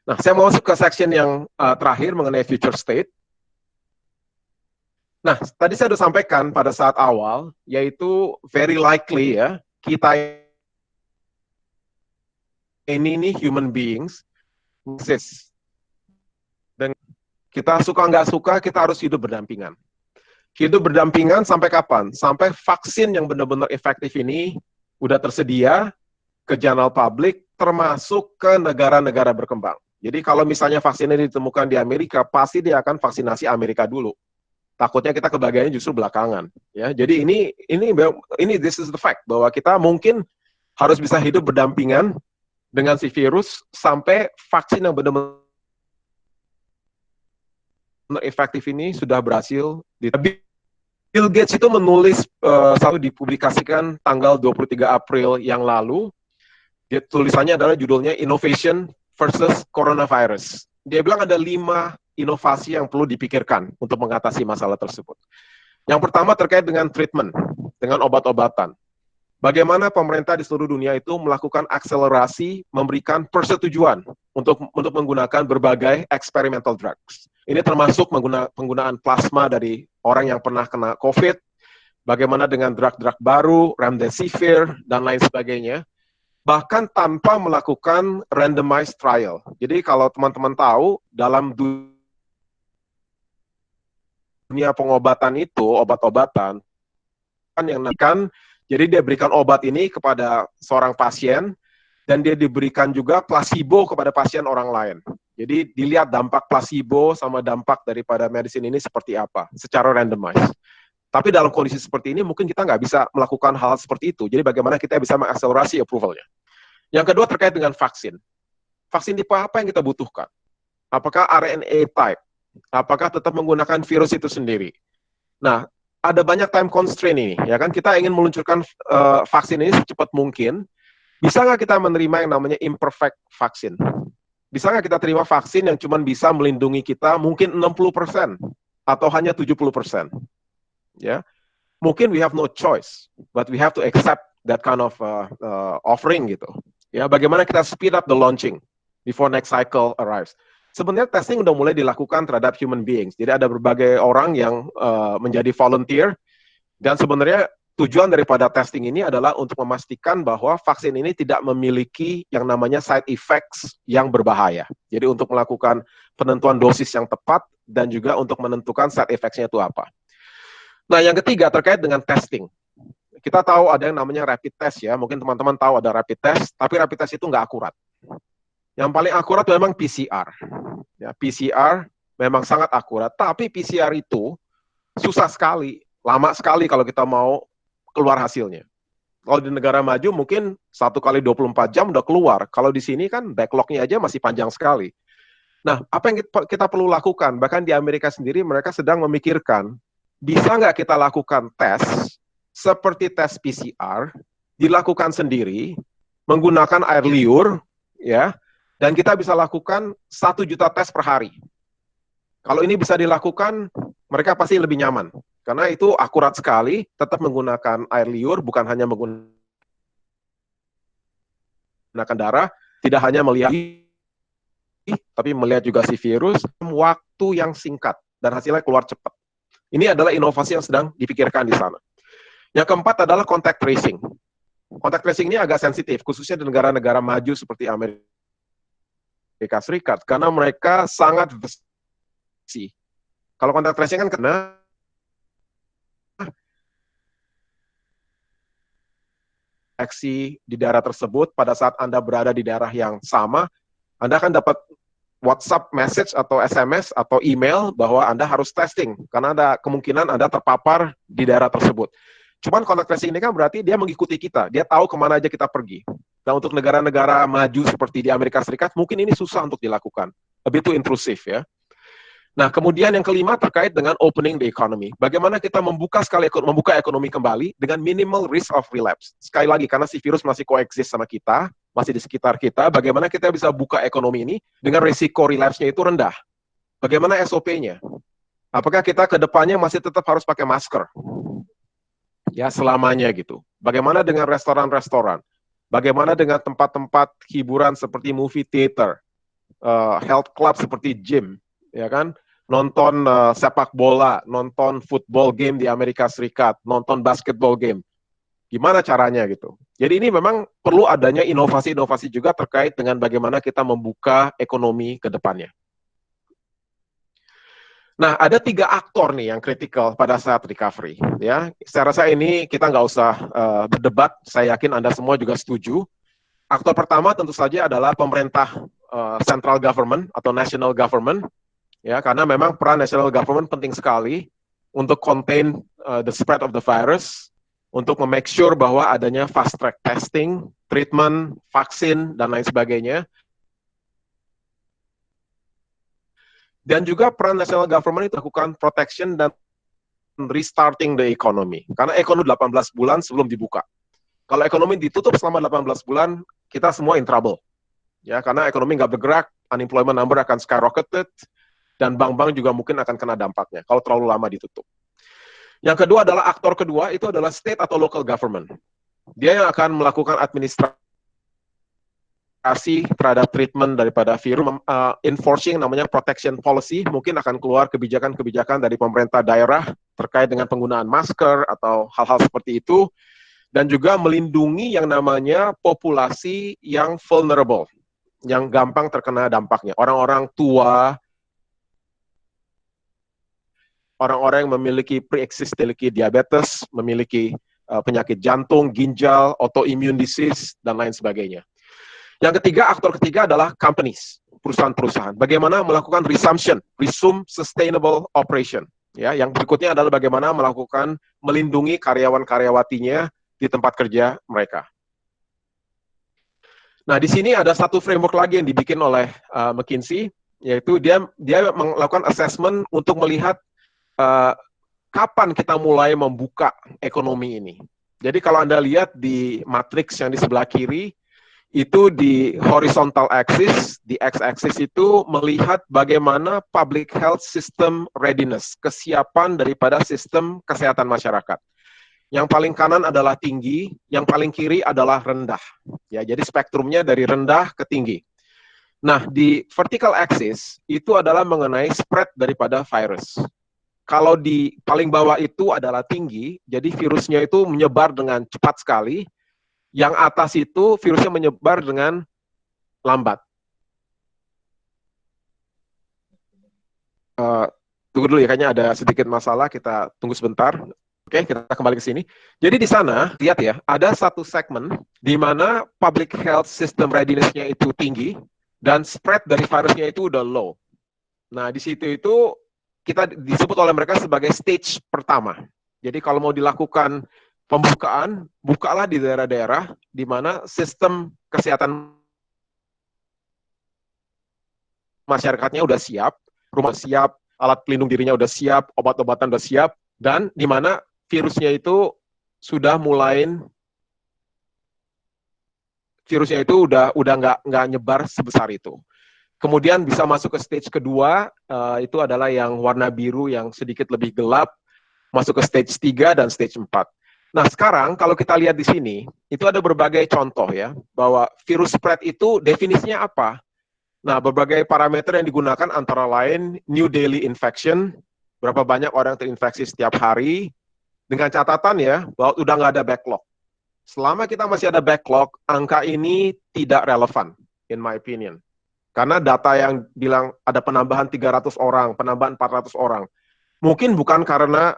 Nah, saya mau masuk ke section yang terakhir mengenai future state. Nah, tadi saya sudah sampaikan pada saat awal, yaitu very likely ya, kita ini human beings, dan kita suka nggak suka, kita harus hidup berdampingan. Hidup berdampingan sampai kapan? Sampai vaksin yang benar-benar efektif ini udah tersedia ke jurnal publik, termasuk ke negara-negara berkembang. Jadi kalau misalnya vaksin ini ditemukan di Amerika, pasti dia akan vaksinasi Amerika dulu. Takutnya kita kebagiannya justru belakangan. Ya, jadi ini this is the fact bahwa kita mungkin harus bisa hidup berdampingan dengan si virus sampai vaksin yang benar-benar efektif ini sudah berhasil Bill Gates itu menulis selalu dipublikasikan tanggal 23 April yang lalu. Dia tulisannya adalah judulnya Innovation versus Coronavirus. Dia bilang ada 5 inovasi yang perlu dipikirkan untuk mengatasi masalah tersebut. Yang pertama terkait dengan treatment, dengan obat-obatan. Bagaimana pemerintah di seluruh dunia itu melakukan akselerasi, memberikan persetujuan untuk menggunakan berbagai experimental drugs. Ini termasuk penggunaan plasma dari orang yang pernah kena COVID, bagaimana dengan drug-drug baru, remdesivir, dan lain sebagainya, bahkan tanpa melakukan randomized trial. Jadi kalau teman-teman tahu, dalam dunia pengobatan itu, obat-obatan, yang kan, jadi dia berikan obat ini kepada seorang pasien, dan dia diberikan juga placebo kepada pasien orang lain. Jadi dilihat dampak placebo sama dampak daripada medicine ini seperti apa, secara randomized. Tapi dalam kondisi seperti ini mungkin kita nggak bisa melakukan hal seperti itu. Jadi bagaimana kita bisa mengakselerasi approval-nya. Yang kedua terkait dengan vaksin. Vaksin tipe apa yang kita butuhkan? Apakah RNA type? Apakah tetap menggunakan virus itu sendiri? Nah, ada banyak time constraint ini, ya kan? Kita ingin meluncurkan vaksin ini secepat mungkin. Bisa nggak kita menerima yang namanya imperfect vaksin? Bisa nggak kita terima vaksin yang cuma bisa melindungi kita mungkin 60%? atau hanya 70%. Ya, mungkin we have no choice, but we have to accept that kind of offering gitu. Ya, bagaimana kita speed up the launching before next cycle arrives. Sebenarnya testing udah mulai dilakukan terhadap human beings. Jadi ada berbagai orang yang menjadi volunteer, dan sebenarnya tujuan daripada testing ini adalah untuk memastikan bahwa vaksin ini tidak memiliki yang namanya side effects yang berbahaya. Jadi untuk melakukan penentuan dosis yang tepat dan juga untuk menentukan side effects-nya itu apa. Nah, yang ketiga terkait dengan testing. Kita tahu ada yang namanya rapid test ya. Mungkin teman-teman tahu ada rapid test, tapi rapid test itu nggak akurat. Yang paling akurat memang PCR. Ya, PCR memang sangat akurat, tapi PCR itu susah sekali, lama sekali kalau kita mau keluar hasilnya. Kalau di negara maju mungkin 1 kali 24 jam udah keluar. Kalau di sini kan backlog-nya aja masih panjang sekali. Nah, apa yang kita perlu lakukan? Bahkan di Amerika sendiri mereka sedang memikirkan, bisa nggak kita lakukan tes seperti tes PCR, dilakukan sendiri, menggunakan air liur, ya, dan kita bisa lakukan 1 juta tes per hari. Kalau ini bisa dilakukan, mereka pasti lebih nyaman. Karena itu akurat sekali, tetap menggunakan air liur, bukan hanya menggunakan darah, tidak hanya melihat, tapi melihat juga si virus, waktu yang singkat, dan hasilnya keluar cepat. Ini adalah inovasi yang sedang dipikirkan di sana. Yang keempat adalah contact tracing. Contact tracing ini agak sensitif, khususnya di negara-negara maju seperti Amerika Serikat, karena mereka sangat bersih. Kalau contact tracing kan kena deteksi di daerah tersebut, pada saat Anda berada di daerah yang sama, Anda akan dapat WhatsApp message atau SMS atau email bahwa Anda harus testing, karena ada kemungkinan Anda terpapar di daerah tersebut. Cuman contact tracing ini kan berarti dia mengikuti kita, dia tahu kemana aja kita pergi. Dan untuk negara-negara maju seperti di Amerika Serikat, mungkin ini susah untuk dilakukan, lebih too intrusif ya. Nah, kemudian yang kelima terkait dengan opening the economy. Bagaimana kita membuka ekonomi kembali dengan minimal risk of relapse. Sekali lagi, karena si virus masih coexist sama kita, masih di sekitar kita, bagaimana kita bisa buka ekonomi ini dengan risiko relapse-nya itu rendah. Bagaimana SOP-nya? Apakah kita ke depannya masih tetap harus pakai masker? Ya, selamanya gitu. Bagaimana dengan restoran-restoran? Bagaimana dengan tempat-tempat hiburan seperti movie theater, health club seperti gym, ya kan? Nonton sepak bola, nonton football game di Amerika Serikat, nonton basketball game. Gimana caranya gitu. Jadi ini memang perlu adanya inovasi-inovasi juga terkait dengan bagaimana kita membuka ekonomi ke depannya. Nah, ada 3 aktor nih yang kritikal pada saat recovery. Ya, saya rasa ini kita nggak usah berdebat. Saya yakin Anda semua juga setuju. Aktor pertama tentu saja adalah pemerintah central government atau national government. Ya, karena memang peran national government penting sekali untuk contain the spread of the virus, untuk make sure bahwa adanya fast track testing, treatment, vaksin, dan lain sebagainya. Dan juga peran national government itu lakukan protection dan restarting the economy. Karena ekonomi 18 bulan sebelum dibuka. Kalau ekonomi ditutup selama 18 bulan, kita semua in trouble. Ya, karena ekonomi nggak bergerak, unemployment number akan skyrocketed, dan bank-bank juga mungkin akan kena dampaknya kalau terlalu lama ditutup. Yang kedua adalah aktor kedua, itu adalah state atau local government. Dia yang akan melakukan administrasi terhadap treatment daripada virus, enforcing namanya protection policy, mungkin akan keluar kebijakan-kebijakan dari pemerintah daerah terkait dengan penggunaan masker atau hal-hal seperti itu, dan juga melindungi yang namanya populasi yang vulnerable, yang gampang terkena dampaknya. Orang-orang tua, orang-orang yang memiliki pre-existing diabetes, memiliki penyakit jantung, ginjal, autoimmune disease, dan lain sebagainya. Yang ketiga, aktor ketiga adalah companies, perusahaan-perusahaan. Bagaimana melakukan resume sustainable operation. Ya, yang berikutnya adalah bagaimana melakukan melindungi karyawan-karyawatinya di tempat kerja mereka. Nah, di sini ada satu framework lagi yang dibikin oleh McKinsey, yaitu dia melakukan assessment untuk melihat kapan kita mulai membuka ekonomi ini. Jadi kalau Anda lihat di matriks yang di sebelah kiri, itu di horizontal axis, di x-axis itu melihat bagaimana public health system readiness, kesiapan daripada sistem kesehatan masyarakat. Yang paling kanan adalah tinggi, yang paling kiri adalah rendah. Ya, jadi spektrumnya dari rendah ke tinggi. Nah, di vertical axis itu adalah mengenai spread daripada virus. Kalau di paling bawah itu adalah tinggi, jadi virusnya itu menyebar dengan cepat sekali. Yang atas itu virusnya menyebar dengan lambat. Tunggu dulu ya, kayaknya ada sedikit masalah, kita tunggu sebentar. Oke, kita kembali ke sini. Jadi di sana, lihat ya, ada satu segmen di mana public health system readiness-nya itu tinggi, dan spread dari virusnya itu udah low. Nah, di situ itu kita disebut oleh mereka sebagai stage pertama. Jadi kalau mau dilakukan pembukaan, bukalah di daerah-daerah di mana sistem kesehatan masyarakatnya udah siap, rumah siap, alat pelindung dirinya udah siap, obat-obatan udah siap, dan di mana virusnya itu sudah mulai, virusnya itu udah nggak nyebar sebesar itu. Kemudian bisa masuk ke stage kedua, itu adalah yang warna biru yang sedikit lebih gelap, masuk ke stage 3 dan stage 4. Nah, sekarang kalau kita lihat di sini, itu ada berbagai contoh ya, bahwa virus spread itu definisinya apa? Nah, berbagai parameter yang digunakan antara lain new daily infection, berapa banyak orang terinfeksi setiap hari, dengan catatan ya, bahwa udah nggak ada backlog. Selama kita masih ada backlog, angka ini tidak relevan, in my opinion. Karena data yang bilang ada penambahan 300 orang, penambahan 400 orang, mungkin bukan karena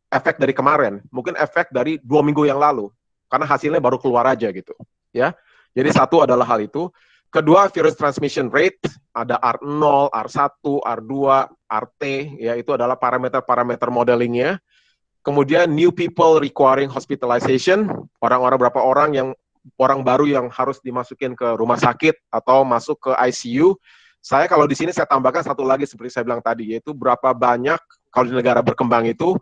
efek dari kemarin, mungkin efek dari 2 minggu yang lalu, karena hasilnya baru keluar aja gitu, ya. Jadi satu adalah hal itu. Kedua, virus transmission rate, ada R0, R1, R2, RT, ya itu adalah parameter-parameter modelingnya. Kemudian new people requiring hospitalization, orang-orang berapa orang baru yang harus dimasukin ke rumah sakit atau masuk ke ICU. Saya kalau di sini saya tambahkan satu lagi seperti saya bilang tadi, yaitu berapa banyak kalau di negara berkembang itu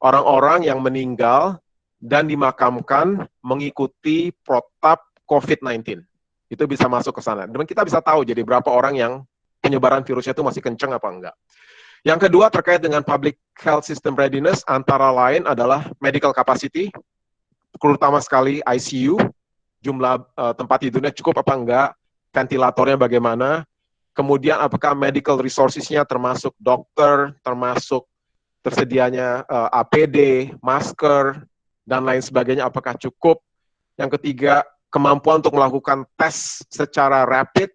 orang-orang yang meninggal dan dimakamkan mengikuti protap COVID-19. Itu bisa masuk ke sana. Dan kita bisa tahu jadi berapa orang yang penyebaran virusnya itu masih kenceng apa enggak. Yang kedua terkait dengan public health system readiness, antara lain adalah medical capacity, terutama sekali ICU, jumlah tempat tidurnya cukup apa enggak, ventilatornya bagaimana, kemudian apakah medical resources-nya termasuk dokter, termasuk tersedianya APD, masker, dan lain sebagainya, apakah cukup. Yang ketiga, kemampuan untuk melakukan tes secara rapid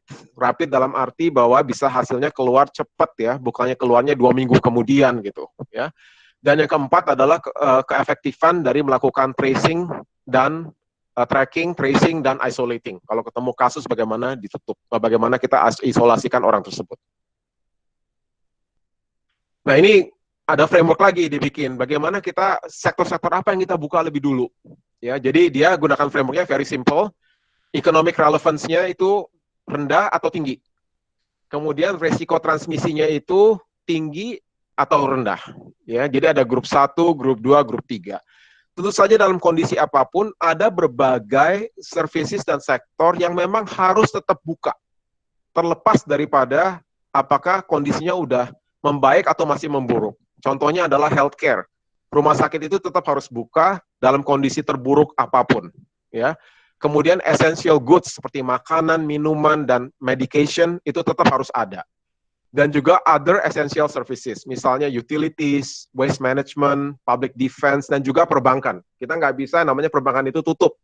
dalam arti bahwa bisa hasilnya keluar cepat ya, bukannya keluarnya 2 minggu kemudian gitu ya. Dan yang keempat adalah keefektifan dari melakukan tracing dan tracking, tracing, dan isolating. Kalau ketemu kasus bagaimana ditutup, bagaimana kita isolasikan orang tersebut. Nah ini ada framework lagi dibikin, bagaimana kita sektor-sektor apa yang kita buka lebih dulu. Ya, jadi dia gunakan frameworknya very simple, economic relevance-nya itu rendah atau tinggi. Kemudian resiko transmisinya itu tinggi atau rendah. Ya, jadi ada grup 1, grup 2, grup 3. Tentu saja dalam kondisi apapun, ada berbagai services dan sektor yang memang harus tetap buka. Terlepas daripada apakah kondisinya udah membaik atau masih memburuk. Contohnya adalah healthcare. Rumah sakit itu tetap harus buka dalam kondisi terburuk apapun. Ya. Kemudian essential goods seperti makanan, minuman, dan medication itu tetap harus ada. Dan juga other essential services, misalnya utilities, waste management, public defense, dan juga perbankan. Kita nggak bisa namanya perbankan itu tutup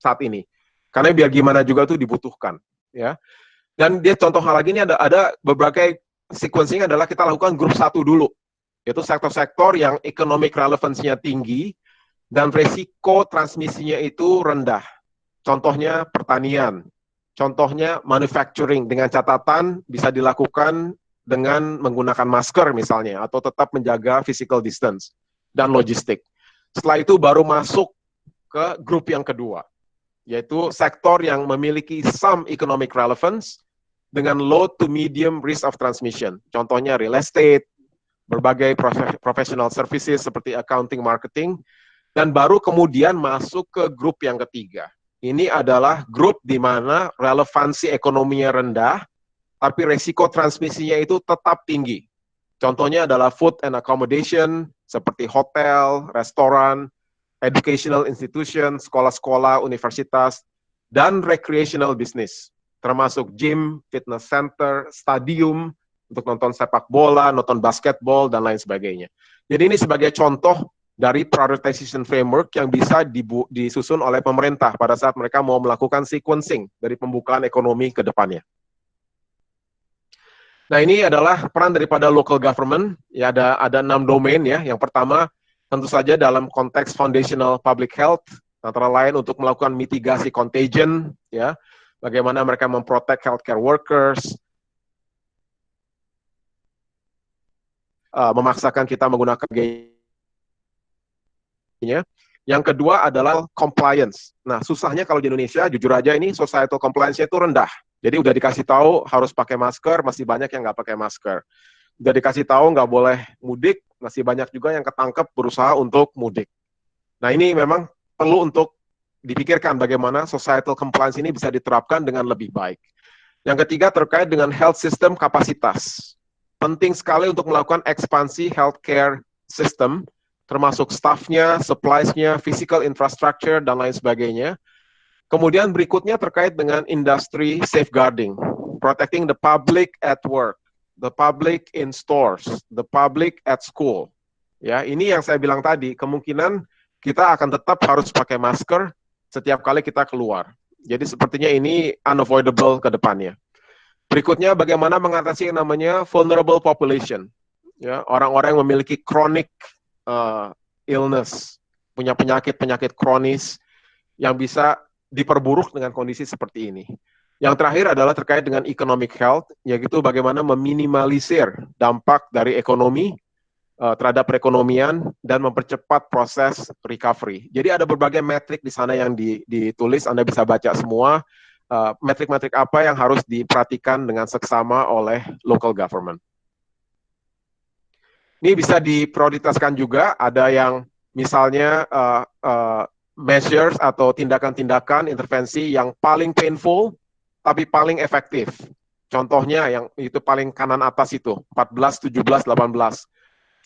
saat ini. Karena biar gimana juga itu dibutuhkan. Ya. Dan dia contoh hal lagi ini ada berbagai sequencing adalah kita lakukan grup 1 dulu. Yaitu sektor-sektor yang economic relevance-nya tinggi dan resiko transmisinya itu rendah. Contohnya pertanian, contohnya manufacturing dengan catatan bisa dilakukan dengan menggunakan masker misalnya, atau tetap menjaga physical distance, dan logistik. Setelah itu baru masuk ke grup yang kedua, yaitu sektor yang memiliki some economic relevance dengan low to medium risk of transmission. Contohnya real estate, berbagai professional services seperti accounting, marketing, dan baru kemudian masuk ke grup yang ketiga, Ini adalah grup di mana relevansi ekonominya rendah, tapi resiko transmisinya itu tetap tinggi. Contohnya adalah food and accommodation, seperti hotel, restoran, educational institution, sekolah-sekolah, universitas, dan recreational business, termasuk gym, fitness center, stadium, untuk nonton sepak bola, nonton basketball, dan lain sebagainya. Jadi ini sebagai contoh dari prioritization framework yang bisa disusun oleh pemerintah pada saat mereka mau melakukan sequencing dari pembukaan ekonomi ke depannya. Nah, ini adalah peran daripada local government. Ya, ada 6 domain ya. Yang pertama, tentu saja dalam konteks foundational public health, antara lain untuk melakukan mitigasi contagion, ya, bagaimana mereka memprotect healthcare workers, memaksakan kita menggunakan gaya. Yang kedua adalah compliance. Nah, susahnya kalau di Indonesia, jujur aja ini societal compliance-nya itu rendah. Jadi udah dikasih tahu harus pakai masker, masih banyak yang nggak pakai masker. Udah dikasih tahu nggak boleh mudik, masih banyak juga yang ketangkep berusaha untuk mudik. Nah, ini memang perlu untuk dipikirkan bagaimana societal compliance ini bisa diterapkan dengan lebih baik. Yang ketiga terkait dengan health system kapasitas. Penting sekali untuk melakukan ekspansi healthcare system, termasuk staff-nya, supplies-nya, physical infrastructure, dan lain sebagainya. Kemudian berikutnya terkait dengan industry safeguarding, protecting the public at work, the public in stores, the public at school. Ya, ini yang saya bilang tadi, kemungkinan kita akan tetap harus pakai masker setiap kali kita keluar. Jadi sepertinya ini unavoidable ke depannya. Berikutnya bagaimana mengatasi yang namanya vulnerable population. Ya, orang-orang yang memiliki chronic illness, punya penyakit-penyakit kronis yang bisa diperburuk dengan kondisi seperti ini. Yang terakhir adalah terkait dengan economic health, yaitu bagaimana meminimalisir dampak dari ekonomi terhadap perekonomian dan mempercepat proses recovery. Jadi ada berbagai metrik di sana yang ditulis, Anda bisa baca semua, metrik-metrik apa yang harus diperhatikan dengan seksama oleh local government. Ini bisa diprioritaskan juga, ada yang misalnya measures atau tindakan-tindakan intervensi yang paling painful tapi paling efektif. Contohnya yang itu paling kanan atas itu, 14, 17, 18.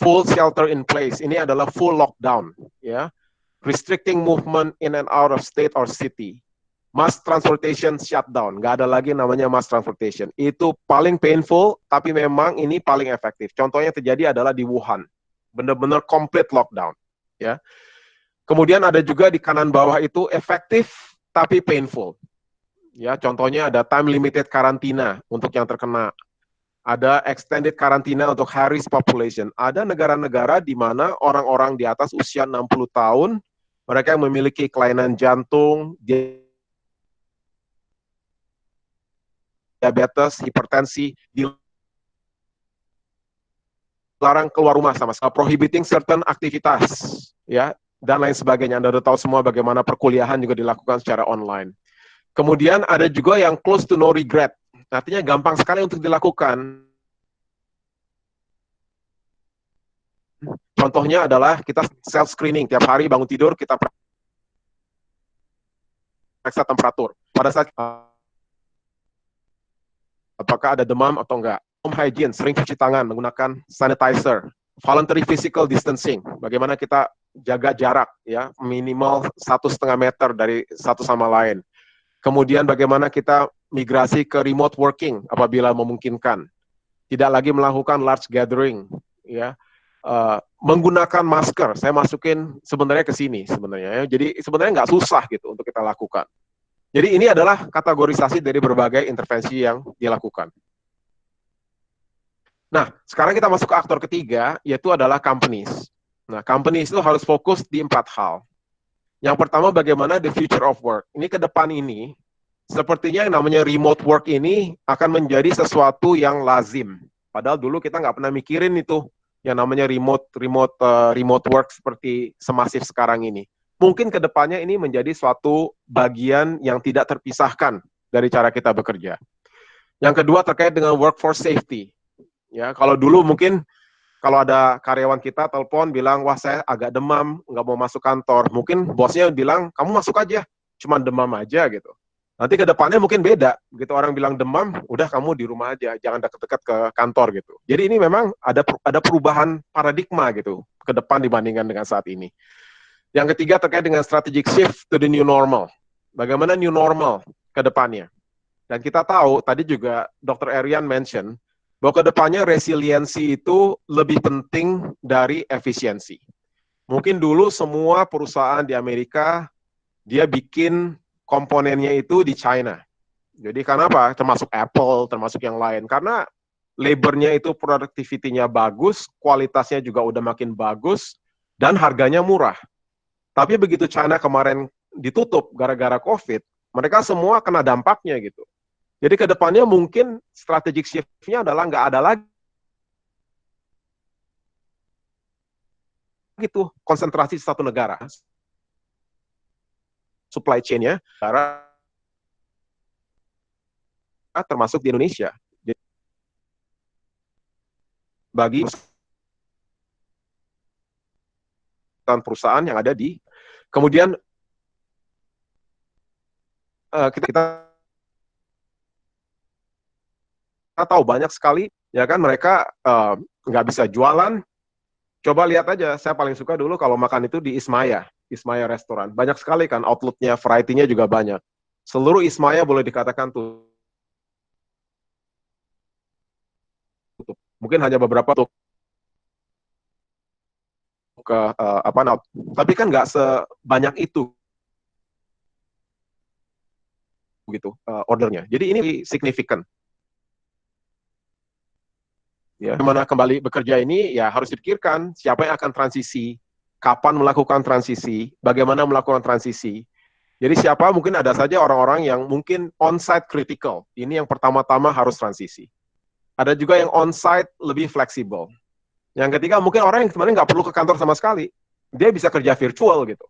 Full shelter in place, ini adalah full lockdown, ya. Restricting movement in and out of state or city. Mass transportation shutdown, nggak ada lagi namanya mass transportation. Itu paling painful, tapi memang ini paling efektif. Contohnya terjadi adalah di Wuhan, benar-benar complete lockdown, ya. Kemudian ada juga di kanan bawah itu efektif tapi painful. Ya, contohnya ada time limited karantina untuk yang terkena. Ada extended karantina untuk high risk population. Ada negara-negara di mana orang-orang di atas usia 60 tahun, mereka yang memiliki kelainan jantung, diabetes, hipertensi, dilarang keluar rumah sama sekali, prohibiting certain aktivitas, ya, dan lain sebagainya. Anda sudah tahu semua bagaimana perkuliahan juga dilakukan secara online. Kemudian ada juga yang close to no regret. Artinya gampang sekali untuk dilakukan. Contohnya adalah kita self-screening. Tiap hari bangun tidur, kita periksa temperatur. Pada saat apakah ada demam atau enggak. Home hygiene, sering cuci tangan, menggunakan sanitizer. Voluntary physical distancing, bagaimana kita jaga jarak, ya, minimal 1,5 meter dari satu sama lain. Kemudian bagaimana kita migrasi ke remote working apabila memungkinkan. Tidak lagi melakukan large gathering, ya. Menggunakan masker, saya masukin sebenarnya ke sini sebenarnya, ya. Jadi sebenarnya nggak susah gitu untuk kita lakukan. Jadi ini adalah kategorisasi dari berbagai intervensi yang dilakukan. Nah, sekarang kita masuk ke aktor ketiga, yaitu adalah companies. Nah, companies itu harus fokus di 4 hal. Yang pertama, bagaimana the future of work. Ini ke depan ini, sepertinya yang namanya remote work ini akan menjadi sesuatu yang lazim. Padahal dulu kita nggak pernah mikirin itu, yang namanya remote work seperti semasif sekarang ini. Mungkin ke depannya ini menjadi suatu bagian yang tidak terpisahkan dari cara kita bekerja. Yang kedua terkait dengan workforce safety. Ya, kalau dulu mungkin kalau ada karyawan kita telepon bilang, wah saya agak demam, nggak mau masuk kantor. Mungkin bosnya bilang, kamu masuk aja, cuma demam aja gitu. Nanti ke depannya mungkin beda. Begitu orang bilang demam, udah kamu di rumah aja, jangan dekat-dekat ke kantor gitu. Jadi ini memang ada perubahan paradigma gitu ke depan dibandingkan dengan saat ini. Yang ketiga terkait dengan strategic shift to the new normal. Bagaimana new normal ke depannya? Dan kita tahu, tadi juga Dr. Erian mention, bahwa ke depannya resiliensi itu lebih penting dari efisiensi. Mungkin dulu semua perusahaan di Amerika, dia bikin komponennya itu di China. Jadi karena apa? Termasuk Apple, termasuk yang lain. Karena labornya itu productivity-nya bagus, kualitasnya juga udah makin bagus, dan harganya murah. Tapi begitu China kemarin ditutup gara-gara COVID, mereka semua kena dampaknya gitu. Jadi ke depannya mungkin strategic shift-nya adalah nggak ada lagi gitu konsentrasi satu negara. Supply chain-nya termasuk di Indonesia. Jadi, bagi perusahaan yang ada di kemudian kita tahu banyak sekali ya kan mereka nggak bisa jualan. Coba lihat aja, saya paling suka dulu kalau makan itu di Ismaya restoran. Banyak sekali kan outletnya, variety-nya juga banyak. Seluruh Ismaya boleh dikatakan tutup. Mungkin hanya beberapa tuh ke tapi kan nggak sebanyak itu gitu ordernya. Jadi ini signifikan. Ya, bagaimana kembali bekerja ini ya harus dipikirkan siapa yang akan transisi, kapan melakukan transisi, bagaimana melakukan transisi. Jadi siapa mungkin ada saja orang-orang yang mungkin on-site critical. Ini yang pertama-tama harus transisi. Ada juga yang on-site lebih fleksibel. Yang ketiga mungkin orang yang sebenarnya nggak perlu ke kantor sama sekali. Dia bisa kerja virtual gitu.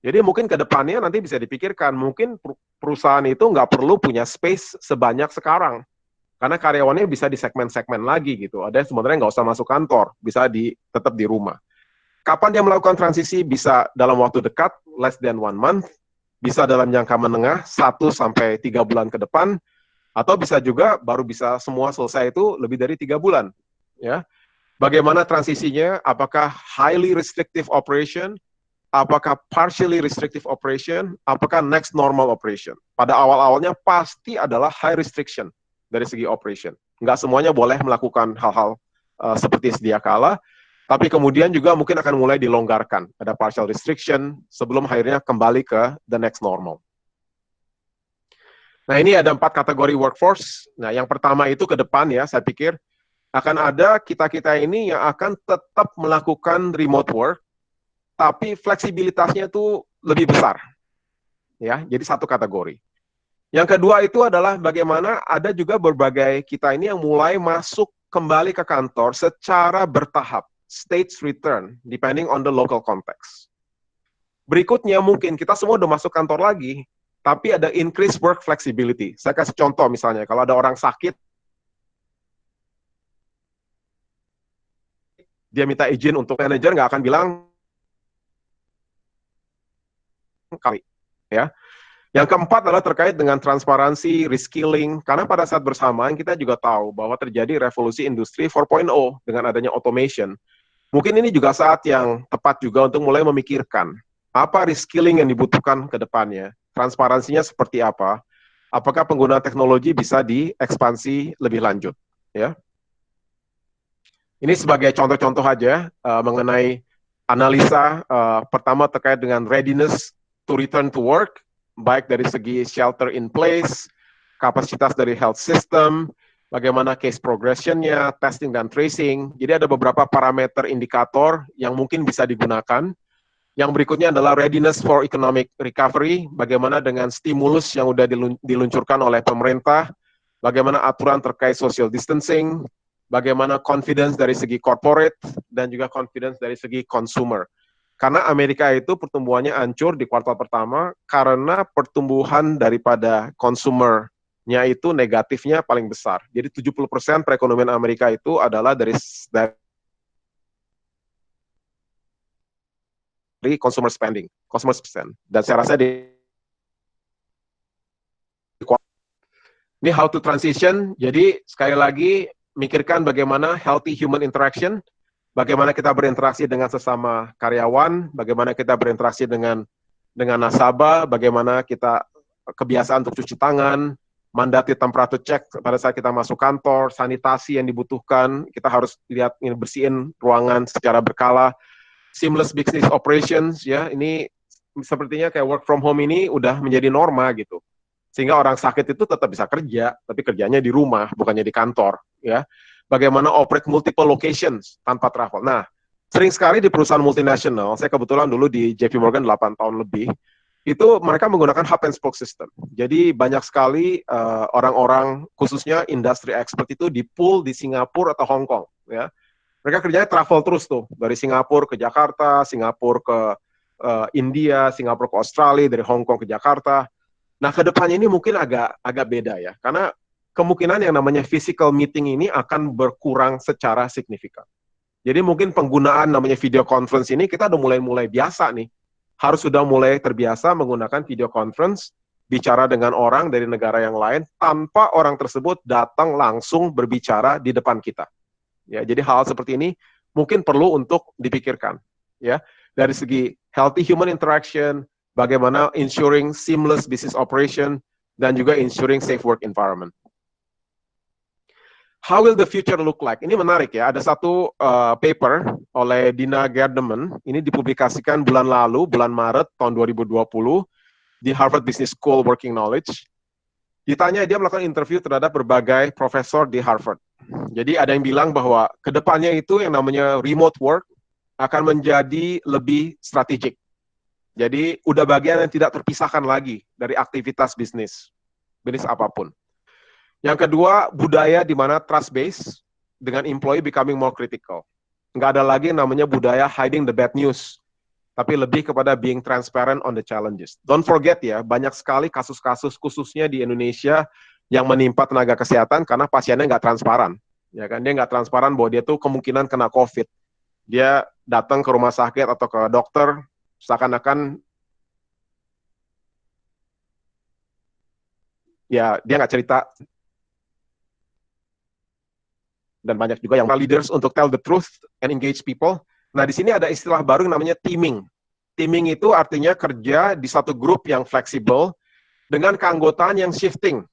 Jadi mungkin ke depannya nanti bisa dipikirkan, mungkin perusahaan itu nggak perlu punya space sebanyak sekarang. Karena karyawannya bisa di segmen-segmen lagi gitu. Ada yang sebenarnya nggak usah masuk kantor, bisa tetap di rumah. Kapan dia melakukan transisi? Bisa dalam waktu dekat, less than 1 month. Bisa dalam jangka menengah, 1-3 bulan ke depan. Atau bisa juga baru bisa semua selesai itu lebih dari 3 bulan. Ya. Bagaimana transisinya? Apakah highly restrictive operation? Apakah partially restrictive operation? Apakah next normal operation? Pada awal-awalnya pasti adalah high restriction dari segi operation. Nggak semuanya boleh melakukan hal-hal seperti sedia kala, tapi kemudian juga mungkin akan mulai dilonggarkan. Ada partial restriction sebelum akhirnya kembali ke the next normal. Nah, ini ada 4 kategori workforce. Nah, yang pertama itu ke depan ya, saya pikir akan ada kita-kita ini yang akan tetap melakukan remote work, tapi fleksibilitasnya itu lebih besar. Ya, jadi satu kategori. Yang kedua itu adalah bagaimana ada juga berbagai kita ini yang mulai masuk kembali ke kantor secara bertahap, stage return, depending on the local context. Berikutnya mungkin kita semua udah masuk kantor lagi, tapi ada increased work flexibility. Saya kasih contoh misalnya, kalau ada orang sakit, dia minta izin untuk manajer, nggak akan bilang kali, ya. Yang keempat adalah terkait dengan transparansi, reskilling, karena pada saat bersamaan kita juga tahu bahwa terjadi revolusi industri 4.0 dengan adanya automation. Mungkin ini juga saat yang tepat juga untuk mulai memikirkan apa reskilling yang dibutuhkan ke depannya, transparansinya seperti apa, apakah penggunaan teknologi bisa diekspansi lebih lanjut. Ya. Ini sebagai contoh-contoh aja mengenai analisa pertama terkait dengan readiness to return to work, baik dari segi shelter in place, kapasitas dari health system, bagaimana case progression-nya, testing dan tracing. Jadi ada beberapa parameter indikator yang mungkin bisa digunakan. Yang berikutnya adalah readiness for economic recovery, bagaimana dengan stimulus yang sudah diluncurkan oleh pemerintah, bagaimana aturan terkait social distancing, bagaimana confidence dari segi corporate, dan juga confidence dari segi consumer. Karena Amerika itu pertumbuhannya hancur di kuartal pertama karena pertumbuhan daripada consumer-nya itu negatifnya paling besar. Jadi 70% perekonomian Amerika itu adalah dari consumer spending, consumer spend. Dan saya rasa di Ini how to transition, jadi sekali lagi mikirkan bagaimana healthy human interaction, bagaimana kita berinteraksi dengan sesama karyawan, bagaimana kita berinteraksi dengan nasabah, bagaimana kita kebiasaan untuk cuci tangan, mandatory temperature check pada saat kita masuk kantor, sanitasi yang dibutuhkan, kita harus lihat ini bersihin ruangan secara berkala, seamless business operations, ya ini sepertinya kayak work from home ini udah menjadi norma gitu. Sehingga orang sakit itu tetap bisa kerja, tapi kerjanya di rumah, bukannya di kantor, ya. Bagaimana operate multiple locations tanpa travel. Nah, sering sekali di perusahaan multinasional, saya kebetulan dulu di JP Morgan 8 tahun lebih, itu mereka menggunakan hub and spoke system. Jadi banyak sekali orang-orang, khususnya industri expert itu di pool di Singapura atau Hong Kong, ya. Mereka kerjanya travel terus tuh, dari Singapura ke Jakarta, Singapura ke India, Singapura ke Australia, dari Hong Kong ke Jakarta. Nah, ke depannya ini mungkin agak beda ya, karena kemungkinan yang namanya physical meeting ini akan berkurang secara signifikan. Jadi mungkin penggunaan namanya video conference ini kita udah mulai biasa nih. Harus sudah mulai terbiasa menggunakan video conference, bicara dengan orang dari negara yang lain, tanpa orang tersebut datang langsung berbicara di depan kita. Ya, jadi hal seperti ini mungkin perlu untuk dipikirkan. Ya, dari segi healthy human interaction, bagaimana ensuring seamless business operation, dan juga ensuring safe work environment. How will the future look like? Ini menarik ya, ada satu paper oleh Dina Gerdeman, ini dipublikasikan bulan lalu, bulan Maret tahun 2020, di Harvard Business School Working Knowledge. Ditanya, dia melakukan interview terhadap berbagai profesor di Harvard. Jadi ada yang bilang bahwa kedepannya itu yang namanya remote work akan menjadi lebih strategik. Jadi udah bagian yang tidak terpisahkan lagi dari aktivitas bisnis apapun. Yang kedua, budaya di mana trust based dengan employee becoming more critical. Nggak ada lagi yang namanya budaya hiding the bad news, tapi lebih kepada being transparent on the challenges. Don't forget ya, banyak sekali kasus-kasus khususnya di Indonesia yang menimpa tenaga kesehatan karena pasiennya nggak transparan. Ya kan, dia nggak transparan bahwa dia tuh kemungkinan kena COVID. Dia datang ke rumah sakit atau ke dokter, seakan-akan ya dia nggak cerita. Dan banyak juga yang leaders untuk tell the truth and engage people. Nah, di sini ada istilah baru yang namanya teaming. Teaming itu artinya kerja di satu grup yang fleksibel dengan keanggotaan yang shifting.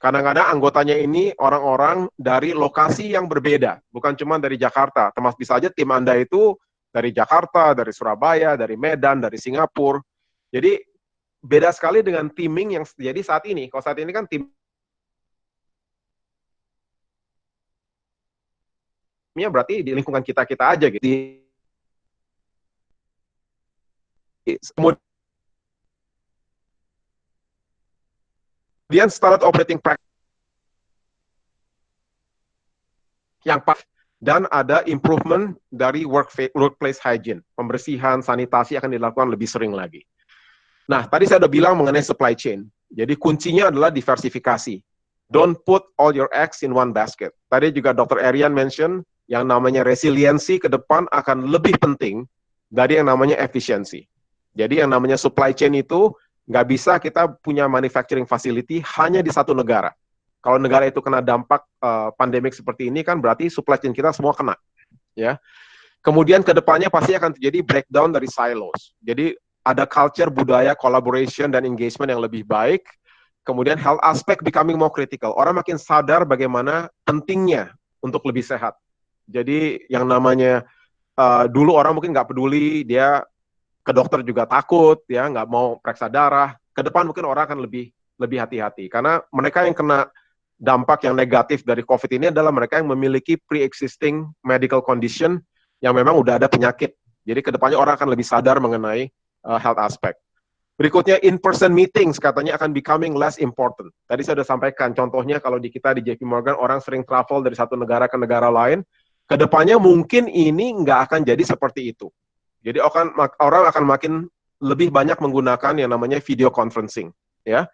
Kadang-kadang anggotanya ini orang-orang dari lokasi yang berbeda, bukan cuma dari Jakarta. Termasuk bisa aja tim Anda itu dari Jakarta, dari Surabaya, dari Medan, dari Singapura. Jadi beda sekali dengan teaming yang terjadi saat ini. Kalau saat ini kan timnya berarti di lingkungan kita-kita aja gitu. Kemudian start operating practice yang pas dan ada improvement dari workplace hygiene. Pembersihan, sanitasi akan dilakukan lebih sering lagi. Nah, tadi saya udah bilang mengenai supply chain. Jadi kuncinya adalah diversifikasi. Don't put all your eggs in one basket. Tadi juga Dr. Erian mention yang namanya resiliensi ke depan akan lebih penting dari yang namanya efisiensi. Jadi yang namanya supply chain itu nggak bisa kita punya manufacturing facility hanya di satu negara. Kalau negara itu kena dampak pandemik seperti ini kan berarti supply chain kita semua kena. Ya. Kemudian ke depannya pasti akan terjadi breakdown dari silos. Jadi ada culture, budaya, collaboration, dan engagement yang lebih baik. Kemudian health aspect becoming more critical. Orang makin sadar bagaimana pentingnya untuk lebih sehat. Jadi yang namanya dulu orang mungkin nggak peduli, dia ke dokter juga takut, ya nggak mau periksa darah. Ke depan mungkin orang akan lebih hati-hati. Karena mereka yang kena dampak yang negatif dari COVID ini adalah mereka yang memiliki pre-existing medical condition yang memang udah ada penyakit. Jadi ke depannya orang akan lebih sadar mengenai health aspect. Berikutnya, in-person meetings katanya akan becoming less important. Tadi saya sudah sampaikan, contohnya kalau di kita di JP Morgan, orang sering travel dari satu negara ke negara lain, kedepannya mungkin ini nggak akan jadi seperti itu. Jadi orang akan makin lebih banyak menggunakan yang namanya video conferencing. Ya.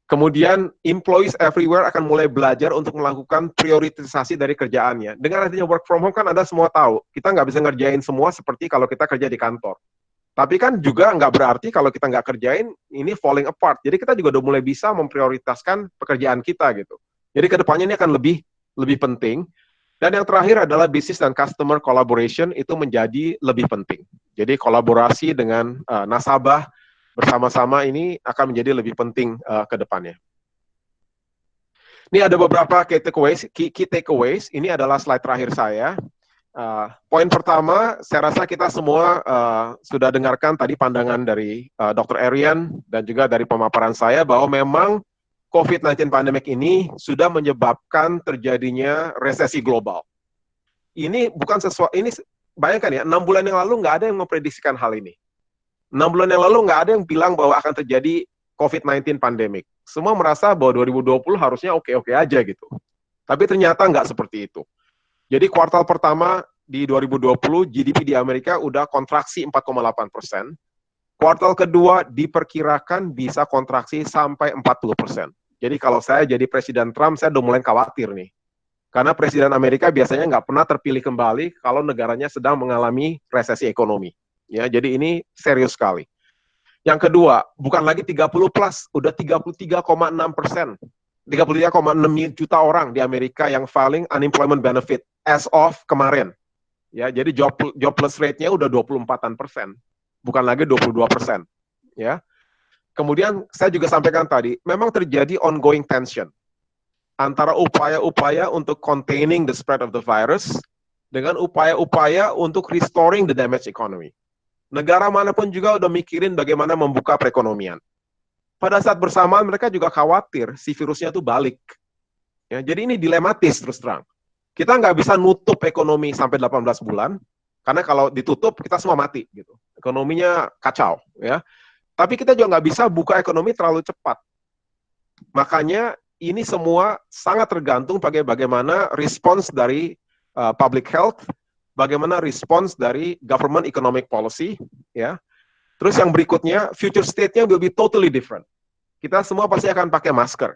Kemudian, employees everywhere akan mulai belajar untuk melakukan prioritisasi dari kerjaannya. Dengan adanya work from home kan Anda semua tahu, kita nggak bisa ngerjain semua seperti kalau kita kerja di kantor. Tapi kan juga nggak berarti kalau kita nggak kerjain, ini falling apart. Jadi kita juga udah mulai bisa memprioritaskan pekerjaan kita gitu. Jadi kedepannya ini akan lebih penting. Dan yang terakhir adalah business dan customer collaboration itu menjadi lebih penting. Jadi kolaborasi dengan nasabah bersama-sama ini akan menjadi lebih penting ke depannya. Ini ada beberapa key takeaways. Ini adalah slide terakhir saya. Poin pertama, saya rasa kita semua sudah dengarkan tadi pandangan dari Dr. Arian dan juga dari pemaparan saya bahwa memang COVID-19 pandemic ini sudah menyebabkan terjadinya resesi global. Ini bukan sesuatu, ini bayangkan ya, 6 bulan yang lalu nggak ada yang memprediksikan hal ini. 6 bulan yang lalu nggak ada yang bilang bahwa akan terjadi COVID-19 pandemic. Semua merasa bahwa 2020 harusnya oke-oke aja gitu. Tapi ternyata nggak seperti itu. Jadi kuartal pertama di 2020, GDP di Amerika udah kontraksi 4,8%. Kuartal kedua diperkirakan bisa kontraksi sampai 40%. Jadi kalau saya jadi Presiden Trump, saya udah mulai khawatir nih. Karena Presiden Amerika biasanya nggak pernah terpilih kembali kalau negaranya sedang mengalami resesi ekonomi. Ya, jadi ini serius sekali. Yang kedua, bukan lagi 30 plus, udah 33,6%. 33,6 juta orang di Amerika yang filing unemployment benefit as of kemarin. Ya, jadi jobless rate-nya udah 24%, bukan lagi 22%. Ya. Kemudian saya juga sampaikan tadi, memang terjadi ongoing tension antara upaya-upaya untuk containing the spread of the virus dengan upaya-upaya untuk restoring the damaged economy. Negara manapun juga udah mikirin bagaimana membuka perekonomian. Pada saat bersamaan mereka juga khawatir si virusnya itu balik. Ya, jadi ini dilematis terus terang. Kita nggak bisa nutup ekonomi sampai 18 bulan, karena kalau ditutup kita semua mati gitu. Ekonominya kacau, ya. Tapi kita juga nggak bisa buka ekonomi terlalu cepat. Makanya ini semua sangat tergantung bagaimana respons dari public health, bagaimana respons dari government economic policy, ya. Terus yang berikutnya, future state-nya will be totally different. Kita semua pasti akan pakai masker.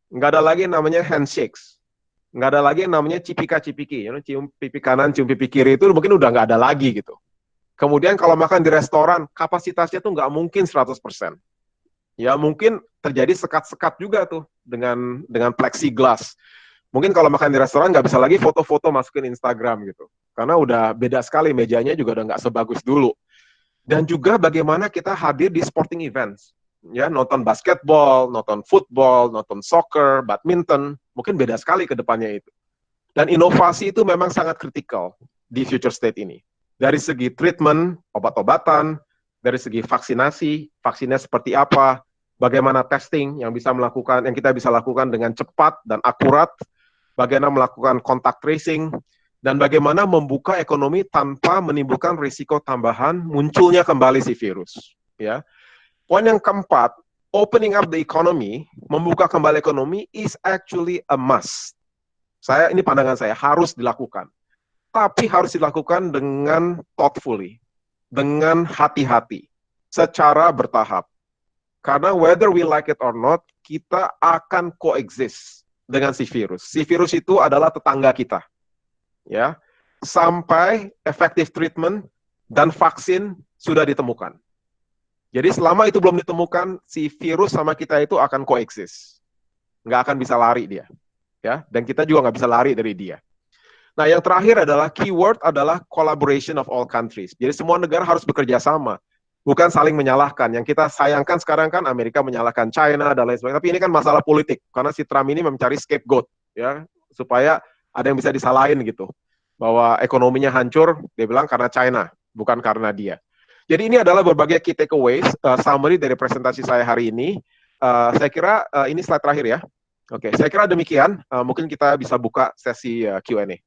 Nggak ada lagi yang namanya handshakes. Nggak ada lagi yang namanya cipika-cipiki. You know, cium pipi kanan, cium pipi kiri itu mungkin udah nggak ada lagi gitu. Kemudian kalau makan di restoran, kapasitasnya tuh nggak mungkin 100%. Ya mungkin terjadi sekat-sekat juga tuh dengan plexiglass. Mungkin kalau makan di restoran nggak bisa lagi foto-foto masukin Instagram gitu. Karena udah beda sekali, mejanya juga udah nggak sebagus dulu. Dan juga bagaimana kita hadir di sporting events. Ya, nonton basketball, nonton football, nonton soccer, badminton, mungkin beda sekali ke depannya itu. Dan inovasi itu memang sangat kritikal di future state ini. Dari segi treatment, obat-obatan, dari segi vaksinasi, vaksinnya seperti apa, bagaimana testing yang kita bisa lakukan dengan cepat dan akurat, bagaimana melakukan contact tracing, dan bagaimana membuka ekonomi tanpa menimbulkan risiko tambahan munculnya kembali si virus. Ya. Poin yang keempat, opening up the economy, membuka kembali ekonomi is actually a must. Ini pandangan saya, harus dilakukan. Tapi harus dilakukan dengan thoughtfully, dengan hati-hati, secara bertahap. Karena whether we like it or not, kita akan coexist dengan si virus. Si virus itu adalah tetangga kita. Ya, sampai effective treatment dan vaksin sudah ditemukan. Jadi selama itu belum ditemukan, si virus sama kita itu akan coexist. Nggak akan bisa lari dia. Ya, dan kita juga nggak bisa lari dari dia. Nah, yang terakhir adalah keyword adalah collaboration of all countries. Jadi semua negara harus bekerja sama, bukan saling menyalahkan. Yang kita sayangkan sekarang kan Amerika menyalahkan China dan lain sebagainya. Tapi ini kan masalah politik, karena si Trump ini mencari scapegoat, ya, supaya ada yang bisa disalahin gitu. Bahwa ekonominya hancur, dia bilang karena China, bukan karena dia. Jadi ini adalah berbagai key takeaways, summary dari presentasi saya hari ini. Saya kira ini slide terakhir ya. Oke, saya kira demikian. Mungkin kita bisa buka sesi Q&A.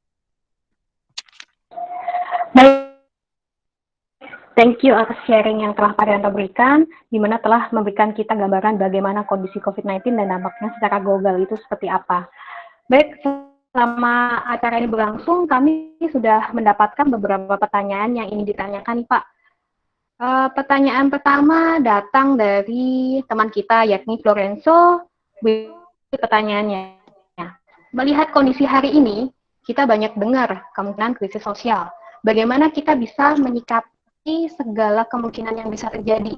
Baik, thank you atas sharing yang telah Pak Rianto berikan, di mana telah memberikan kita gambaran bagaimana kondisi COVID-19 dan dampaknya secara global itu seperti apa. Baik, selama acara ini berlangsung, kami sudah mendapatkan beberapa pertanyaan yang ingin ditanyakan, Pak. Pertanyaan pertama datang dari teman kita, yakni Florenzo. Pertanyaannya, melihat kondisi hari ini, kita banyak dengar kemungkinan krisis sosial. Bagaimana kita bisa segala kemungkinan yang bisa terjadi.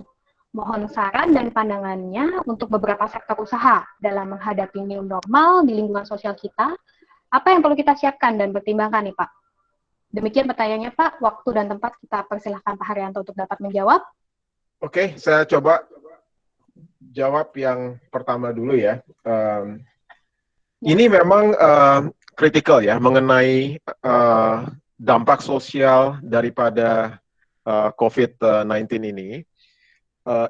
Mohon saran dan pandangannya untuk beberapa sektor usaha dalam menghadapi new normal di lingkungan sosial kita. Apa yang perlu kita siapkan dan pertimbangkan nih Pak? Demikian pertanyaannya Pak. Waktu dan tempat kita persilahkan Pak Haryanto untuk dapat menjawab. Oke, saya coba jawab yang pertama dulu ya. Ini memang kritikal ya mengenai dampak sosial daripada COVID-19 ini.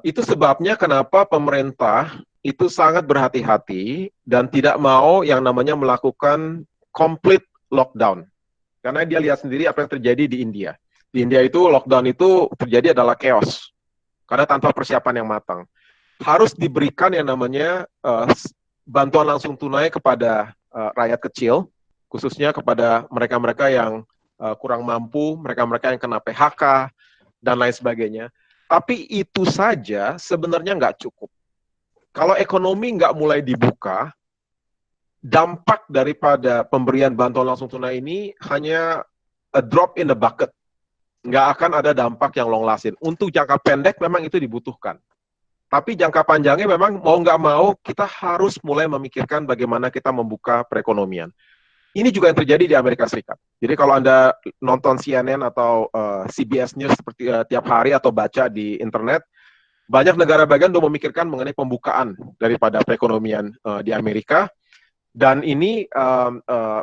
Itu sebabnya kenapa pemerintah itu sangat berhati-hati dan tidak mau yang namanya melakukan complete lockdown. Karena dia lihat sendiri apa yang terjadi di India. Di India itu lockdown itu terjadi adalah chaos. Karena tanpa persiapan yang matang. Harus diberikan yang namanya bantuan langsung tunai kepada rakyat kecil, khususnya kepada mereka-mereka yang kurang mampu, mereka-mereka yang kena PHK, dan lain sebagainya. Tapi itu saja sebenarnya nggak cukup. Kalau ekonomi nggak mulai dibuka, dampak daripada pemberian bantuan langsung tunai ini hanya a drop in the bucket. Nggak akan ada dampak yang long lasting. Untuk jangka pendek memang itu dibutuhkan. Tapi jangka panjangnya memang mau nggak mau kita harus mulai memikirkan bagaimana kita membuka perekonomian. Ini juga yang terjadi di Amerika Serikat. Jadi kalau Anda nonton CNN atau CBS News seperti tiap hari atau baca di internet, banyak negara bagian sudah memikirkan mengenai pembukaan daripada perekonomian di Amerika. Dan ini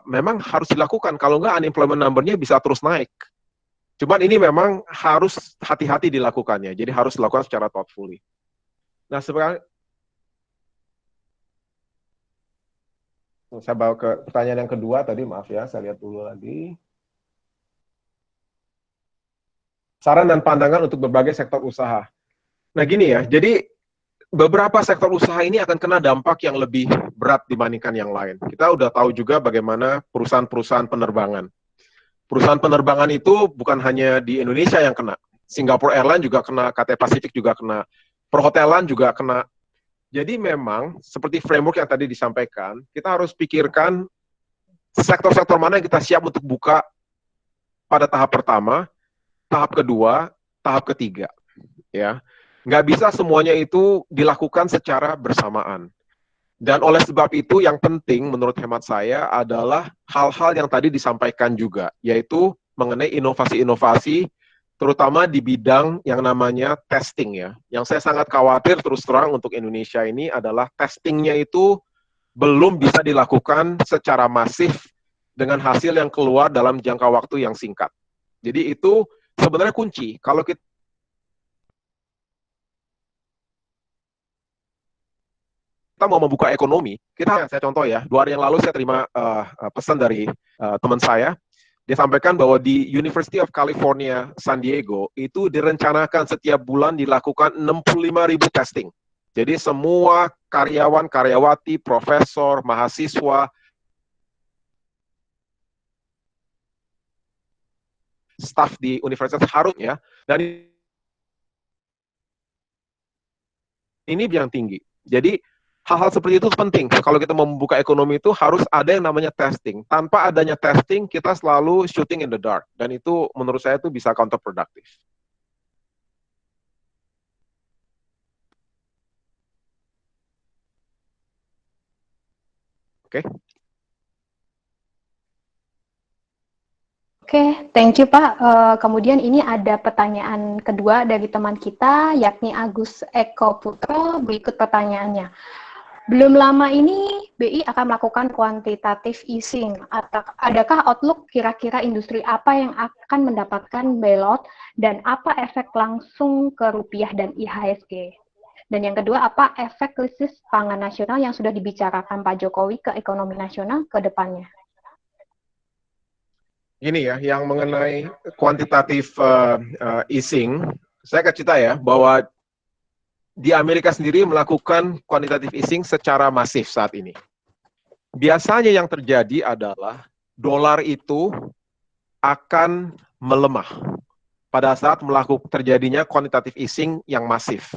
memang harus dilakukan. Kalau nggak unemployment number-nya bisa terus naik. Cuman ini memang harus hati-hati dilakukannya. Jadi harus dilakukan secara thoughtfully. Nah, sekarang saya bawa ke pertanyaan yang kedua tadi, maaf ya, saya lihat dulu lagi. Saran dan pandangan untuk berbagai sektor usaha. Nah gini ya, jadi beberapa sektor usaha ini akan kena dampak yang lebih berat dibandingkan yang lain. Kita udah tahu juga bagaimana perusahaan-perusahaan penerbangan. Perusahaan penerbangan itu bukan hanya di Indonesia yang kena. Singapore Airlines juga kena, Cathay Pacific juga kena, perhotelan juga kena. Jadi memang seperti framework yang tadi disampaikan, kita harus pikirkan sektor-sektor mana yang kita siap untuk buka pada tahap pertama, tahap kedua, tahap ketiga. Ya, nggak bisa semuanya itu dilakukan secara bersamaan. Dan oleh sebab itu yang penting menurut hemat saya adalah hal-hal yang tadi disampaikan juga, yaitu mengenai inovasi-inovasi terutama di bidang yang namanya testing ya. Yang saya sangat khawatir terus terang untuk Indonesia ini adalah testingnya itu belum bisa dilakukan secara masif dengan hasil yang keluar dalam jangka waktu yang singkat. Jadi itu sebenarnya kunci. Kalau kita mau membuka ekonomi, saya contoh ya, 2 hari yang lalu saya terima pesan dari teman saya. Dia sampaikan bahwa di University of California, San Diego, itu direncanakan setiap bulan dilakukan 65.000 testing. Jadi semua karyawan, karyawati, profesor, mahasiswa, staf di universitas harus ya, dan ini yang tinggi. Jadi hal-hal seperti itu penting. Kalau kita mau membuka ekonomi itu harus ada yang namanya testing. Tanpa adanya testing, kita selalu shooting in the dark. Dan itu menurut saya itu bisa counterproductive. Oke. Oke, thank you Pak. Kemudian ini ada pertanyaan kedua dari teman kita, yakni Agus Eko Putro. Berikut pertanyaannya. Belum lama ini, BI akan melakukan quantitative easing. Adakah outlook kira-kira industri apa yang akan mendapatkan bailout dan apa efek langsung ke rupiah dan IHSG? Dan yang kedua, apa efek krisis pangan nasional yang sudah dibicarakan Pak Jokowi ke ekonomi nasional ke depannya? Ini ya, yang mengenai quantitative easing, saya akan cerita ya, bahwa di Amerika sendiri melakukan quantitative easing secara masif saat ini. Biasanya yang terjadi adalah dolar itu akan melemah pada saat melakukan terjadinya quantitative easing yang masif.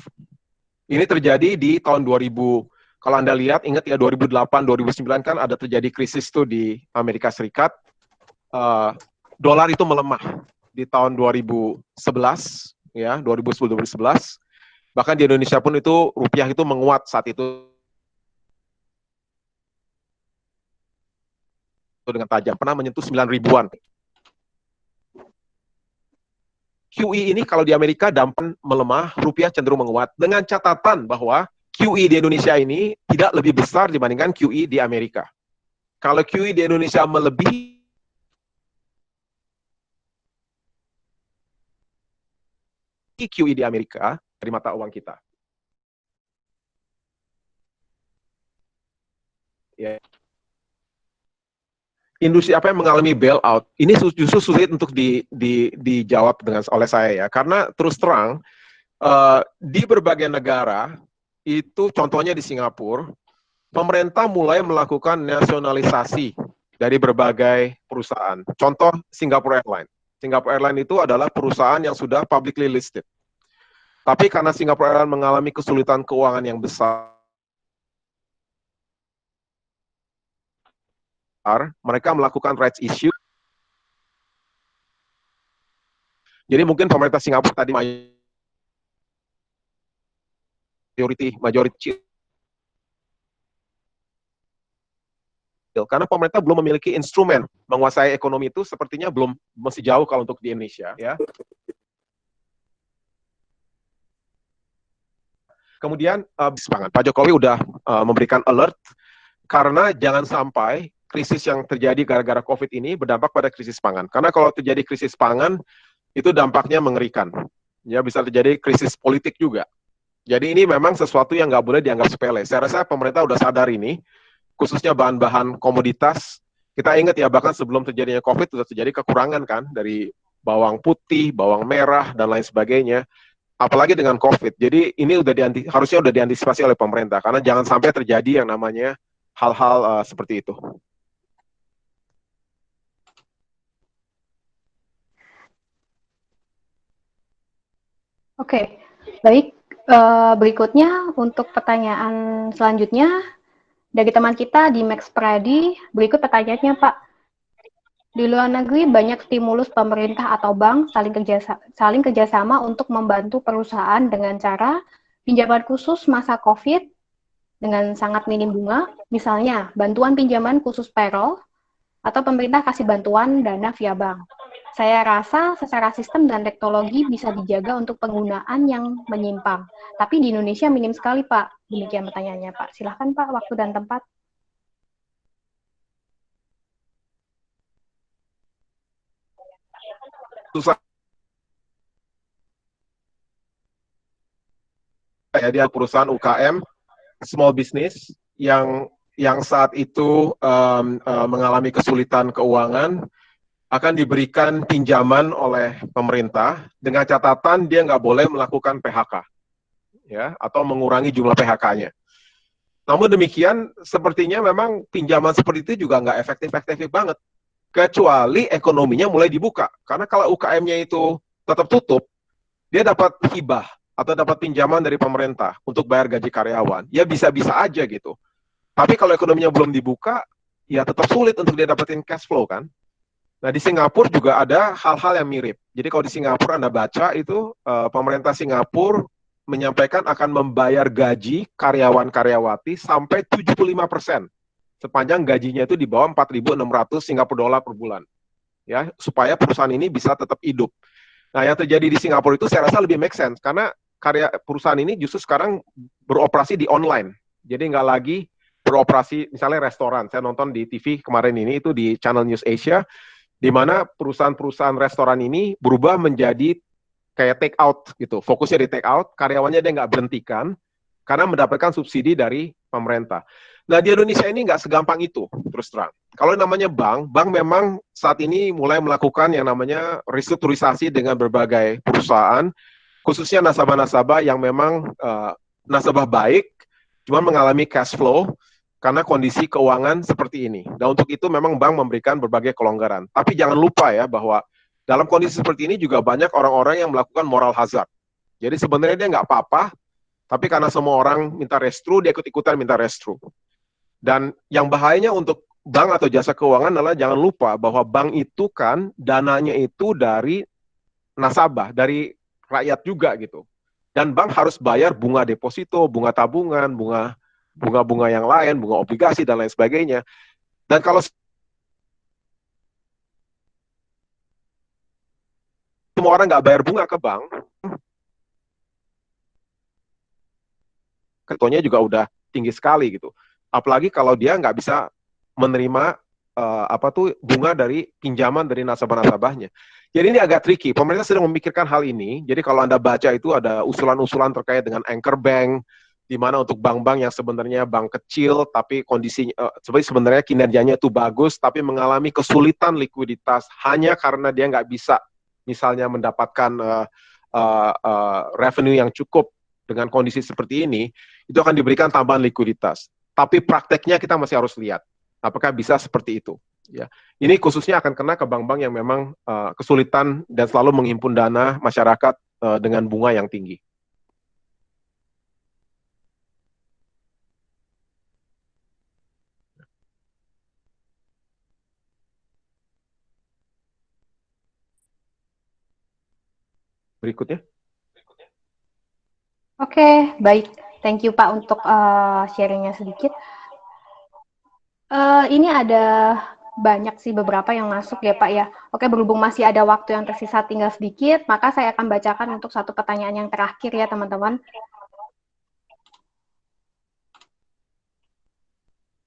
Ini terjadi di tahun 2000. Kalau Anda lihat, ingat ya 2008, 2009 kan ada terjadi krisis tuh di Amerika Serikat. Dolar itu melemah. di tahun 2011, ya 2010-2011. Bahkan di Indonesia pun itu rupiah itu menguat saat itu dengan tajam, pernah menyentuh 9 ribuan. QE ini kalau di Amerika dampak melemah, rupiah cenderung menguat, dengan catatan bahwa QE di Indonesia ini tidak lebih besar dibandingkan QE di Amerika. Kalau QE di Indonesia melebihi QE di Amerika dari mata uang kita. Ya. Industri apa yang mengalami bailout ini justru sulit untuk dijawab oleh saya ya, karena terus terang di berbagai negara itu, contohnya di Singapura, pemerintah mulai melakukan nasionalisasi dari berbagai perusahaan. Contoh Singapore Airlines. Singapore Airlines itu adalah perusahaan yang sudah publicly listed. Tapi karena Singapore Airlines mengalami kesulitan keuangan yang besar, mereka melakukan rights issue. Jadi mungkin pemerintah Singapura tadi majority karena pemerintah belum memiliki instrumen menguasai ekonomi itu, sepertinya masih jauh kalau untuk di Indonesia ya. Kemudian Pak Jokowi udah memberikan alert karena jangan sampai krisis yang terjadi gara-gara COVID ini berdampak pada krisis pangan. Karena kalau terjadi krisis pangan, itu dampaknya mengerikan. Ya, bisa terjadi krisis politik juga. Jadi ini memang sesuatu yang nggak boleh dianggap sepele. Saya rasa pemerintah udah sadar ini, khususnya bahan-bahan komoditas. Kita ingat ya, bahkan sebelum terjadinya COVID, sudah terjadi kekurangan kan, dari bawang putih, bawang merah, dan lain sebagainya. Apalagi dengan COVID. Jadi ini harusnya udah diantisipasi oleh pemerintah, karena jangan sampai terjadi yang namanya hal-hal seperti itu. Oke, baik. Berikutnya untuk pertanyaan selanjutnya dari teman kita di Max Pradi. Berikut pertanyaannya, Pak. Di luar negeri banyak stimulus pemerintah atau bank saling kerjasama untuk membantu perusahaan dengan cara pinjaman khusus masa COVID dengan sangat minim bunga, misalnya bantuan pinjaman khusus payroll, atau pemerintah kasih bantuan dana via bank. Saya rasa secara sistem dan teknologi bisa dijaga untuk penggunaan yang menyimpang. Tapi di Indonesia minim sekali, Pak. Demikian pertanyaannya, Pak. Silahkan, Pak, waktu dan tempat. Susah. Ya, dia perusahaan UKM, small business, yang saat itu mengalami kesulitan keuangan, akan diberikan pinjaman oleh pemerintah dengan catatan dia nggak boleh melakukan PHK, ya, atau mengurangi jumlah PHK-nya. Namun demikian, sepertinya memang pinjaman seperti itu juga nggak efektif banget, kecuali ekonominya mulai dibuka. Karena kalau UKM-nya itu tetap tutup, dia dapat hibah atau dapat pinjaman dari pemerintah untuk bayar gaji karyawan, ya bisa-bisa aja gitu. Tapi kalau ekonominya belum dibuka, ya tetap sulit untuk dia dapetin cash flow kan. Nah, di Singapura juga ada hal-hal yang mirip. Jadi kalau di Singapura Anda baca itu, pemerintah Singapura menyampaikan akan membayar gaji karyawan-karyawati sampai 75% sepanjang gajinya itu di bawah 4.600 Singapura dolar per bulan. Ya, supaya perusahaan ini bisa tetap hidup. Nah, yang terjadi di Singapura itu saya rasa lebih make sense, karena perusahaan ini justru sekarang beroperasi di online. Jadi nggak lagi beroperasi, misalnya restoran. Saya nonton di TV kemarin ini, itu di Channel News Asia, di mana perusahaan-perusahaan restoran ini berubah menjadi kayak take out gitu. Fokusnya di take out, karyawannya dia nggak berhentikan, karena mendapatkan subsidi dari pemerintah. Nah, di Indonesia ini nggak segampang itu, terus terang. Kalau namanya bank memang saat ini mulai melakukan yang namanya restrukturisasi dengan berbagai perusahaan, khususnya nasabah-nasabah yang memang nasabah baik, cuma mengalami cash flow, karena kondisi keuangan seperti ini. Dan untuk itu memang bank memberikan berbagai kelonggaran. Tapi jangan lupa ya bahwa dalam kondisi seperti ini juga banyak orang-orang yang melakukan moral hazard. Jadi sebenarnya dia nggak apa-apa, tapi karena semua orang minta restru, dia ikut-ikutan minta restru. Dan yang bahayanya untuk bank atau jasa keuangan adalah jangan lupa bahwa bank itu kan dananya itu dari nasabah, dari rakyat juga gitu. Dan bank harus bayar bunga deposito, bunga tabungan, bunga yang lain, bunga obligasi dan lain sebagainya. Dan kalau semua orang nggak bayar bunga ke bank, ketonnya juga udah tinggi sekali gitu. Apalagi kalau dia nggak bisa menerima bunga dari pinjaman dari nasabah-nasabahnya. Jadi ini agak tricky. Pemerintah sedang memikirkan hal ini. Jadi kalau Anda baca itu ada usulan-usulan terkait dengan anchor bank, di mana untuk bank-bank yang sebenarnya bank kecil, tapi kondisinya sebenarnya kinerjanya itu bagus, tapi mengalami kesulitan likuiditas hanya karena dia nggak bisa misalnya mendapatkan revenue yang cukup dengan kondisi seperti ini, itu akan diberikan tambahan likuiditas. Tapi prakteknya kita masih harus lihat apakah bisa seperti itu. Ya, ini khususnya akan kena ke bank-bank yang memang kesulitan dan selalu menghimpun dana masyarakat dengan bunga yang tinggi. Berikutnya. Oke, baik. Thank you Pak untuk sharingnya sedikit. Ini ada banyak sih beberapa yang masuk ya Pak ya. Oke, berhubung masih ada waktu yang tersisa tinggal sedikit, maka saya akan bacakan untuk satu pertanyaan yang terakhir ya teman-teman.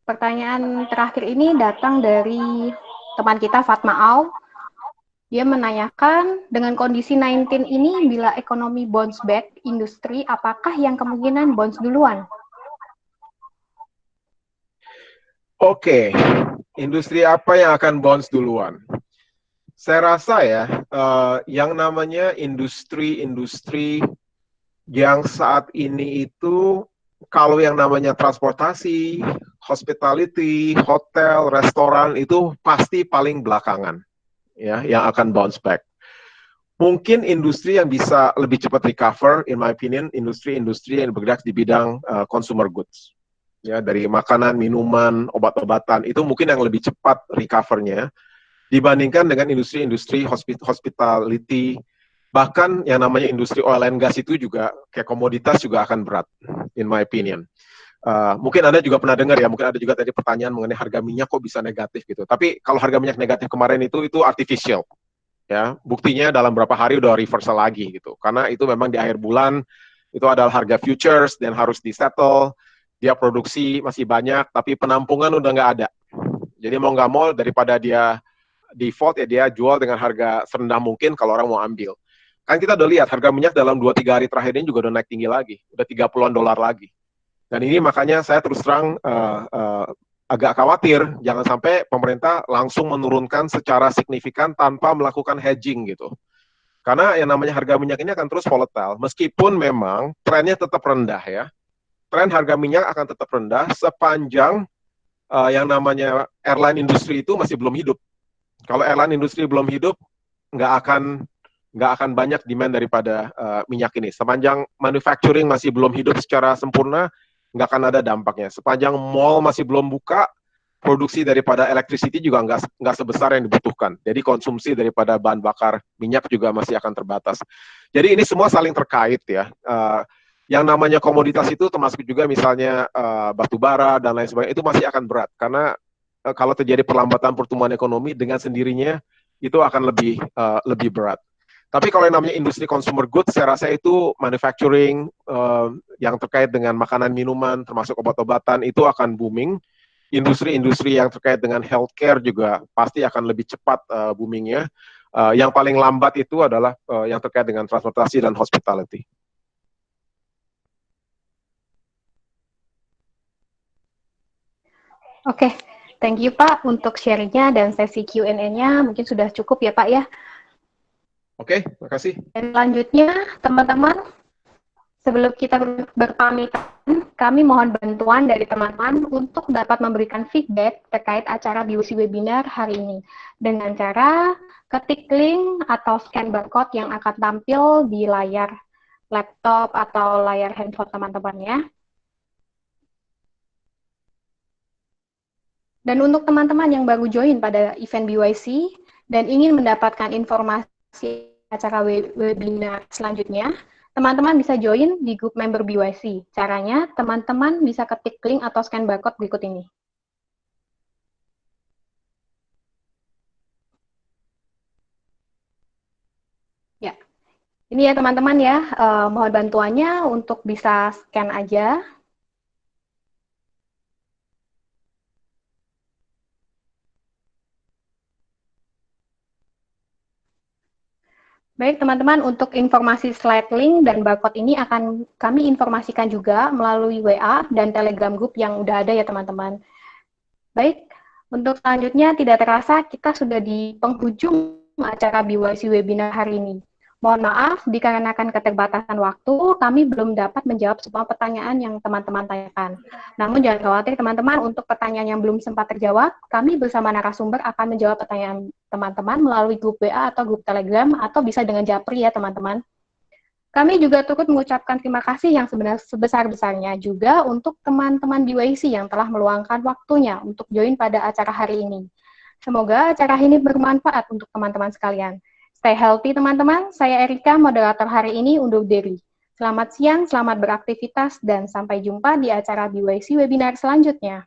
Pertanyaan terakhir ini datang dari teman kita Fatma Au. Dia menanyakan, dengan kondisi 19 ini, bila ekonomi bounce back industri, apakah yang kemungkinan bounce duluan? Oke, industri apa yang akan bounce duluan? Saya rasa ya, yang namanya industri-industri yang saat ini itu, kalau yang namanya transportasi, hospitality, hotel, restoran, itu pasti paling belakangan, ya, yang akan bounce back. Mungkin industri yang bisa lebih cepat recover, in my opinion, industri-industri yang bergerak di bidang consumer goods. Ya, dari makanan, minuman, obat-obatan, itu mungkin yang lebih cepat recover-nya dibandingkan dengan industri-industri hospitality, bahkan yang namanya industri oil and gas itu juga kayak komoditas juga akan berat, in my opinion. Mungkin Anda juga pernah dengar ya, mungkin ada juga tadi pertanyaan mengenai harga minyak kok bisa negatif gitu. Tapi kalau harga minyak negatif kemarin itu artificial. Ya, buktinya dalam beberapa hari udah reversal lagi gitu. Karena itu memang di akhir bulan itu adalah harga futures dan harus disettle. Dia produksi masih banyak, tapi penampungan udah nggak ada. Jadi mau nggak mau daripada dia default ya dia jual dengan harga serendah mungkin kalau orang mau ambil. Kan kita udah lihat harga minyak dalam 2-3 hari terakhir ini juga udah naik tinggi lagi, udah 30-an dolar lagi. Dan ini makanya saya terus terang agak khawatir jangan sampai pemerintah langsung menurunkan secara signifikan tanpa melakukan hedging gitu. Karena yang namanya harga minyak ini akan terus volatile, meskipun memang trennya tetap rendah ya. Tren harga minyak akan tetap rendah sepanjang yang namanya airline industri itu masih belum hidup. Kalau airline industri belum hidup, nggak akan banyak demand daripada minyak ini. Sepanjang manufacturing masih belum hidup secara sempurna, nggak akan ada dampaknya. Sepanjang mall masih belum buka, produksi daripada electricity juga nggak sebesar yang dibutuhkan. Jadi konsumsi daripada bahan bakar minyak juga masih akan terbatas. Jadi ini semua saling terkait ya. Yang namanya komoditas itu termasuk juga misalnya batu bara dan lain sebagainya, itu masih akan berat. Karena kalau terjadi perlambatan pertumbuhan ekonomi dengan sendirinya, itu akan lebih berat. Tapi kalau yang namanya industri consumer goods, saya rasa itu manufacturing yang terkait dengan makanan minuman, termasuk obat-obatan, itu akan booming. Industri-industri yang terkait dengan healthcare juga pasti akan lebih cepat boomingnya. Yang paling lambat itu adalah yang terkait dengan transportasi dan hospitality. Oke, thank you Pak untuk sharingnya dan sesi Q&A-nya mungkin sudah cukup ya Pak ya. Oke, terima kasih. Dan selanjutnya, teman-teman, sebelum kita berpamitan, kami mohon bantuan dari teman-teman untuk dapat memberikan feedback terkait acara BOC webinar hari ini dengan cara ketik link atau scan barcode yang akan tampil di layar laptop atau layar handphone teman-teman ya. Dan untuk teman-teman yang baru join pada event BYC dan ingin mendapatkan informasi acara webinar selanjutnya, teman-teman bisa join di grup member BYC. Caranya, teman-teman bisa ketik link atau scan barcode berikut ini. Ya, ini ya teman-teman ya, mohon bantuannya untuk bisa scan aja. Baik teman-teman, untuk informasi slide link dan barcode ini akan kami informasikan juga melalui WA dan Telegram group yang udah ada ya teman-teman. Baik, untuk selanjutnya tidak terasa kita sudah di penghujung acara BYC webinar hari ini. Mohon maaf, dikarenakan keterbatasan waktu, kami belum dapat menjawab semua pertanyaan yang teman-teman tanyakan. Namun jangan khawatir teman-teman, untuk pertanyaan yang belum sempat terjawab, kami bersama narasumber akan menjawab pertanyaan teman-teman melalui grup WA atau grup Telegram, atau bisa dengan Japri ya teman-teman. Kami juga turut mengucapkan terima kasih yang sebesar-besarnya juga untuk teman-teman BYC yang telah meluangkan waktunya untuk join pada acara hari ini. Semoga acara ini bermanfaat untuk teman-teman sekalian. Stay healthy teman-teman, saya Erika, moderator hari ini undur diri. Selamat siang, selamat beraktivitas, dan sampai jumpa di acara BYC webinar selanjutnya.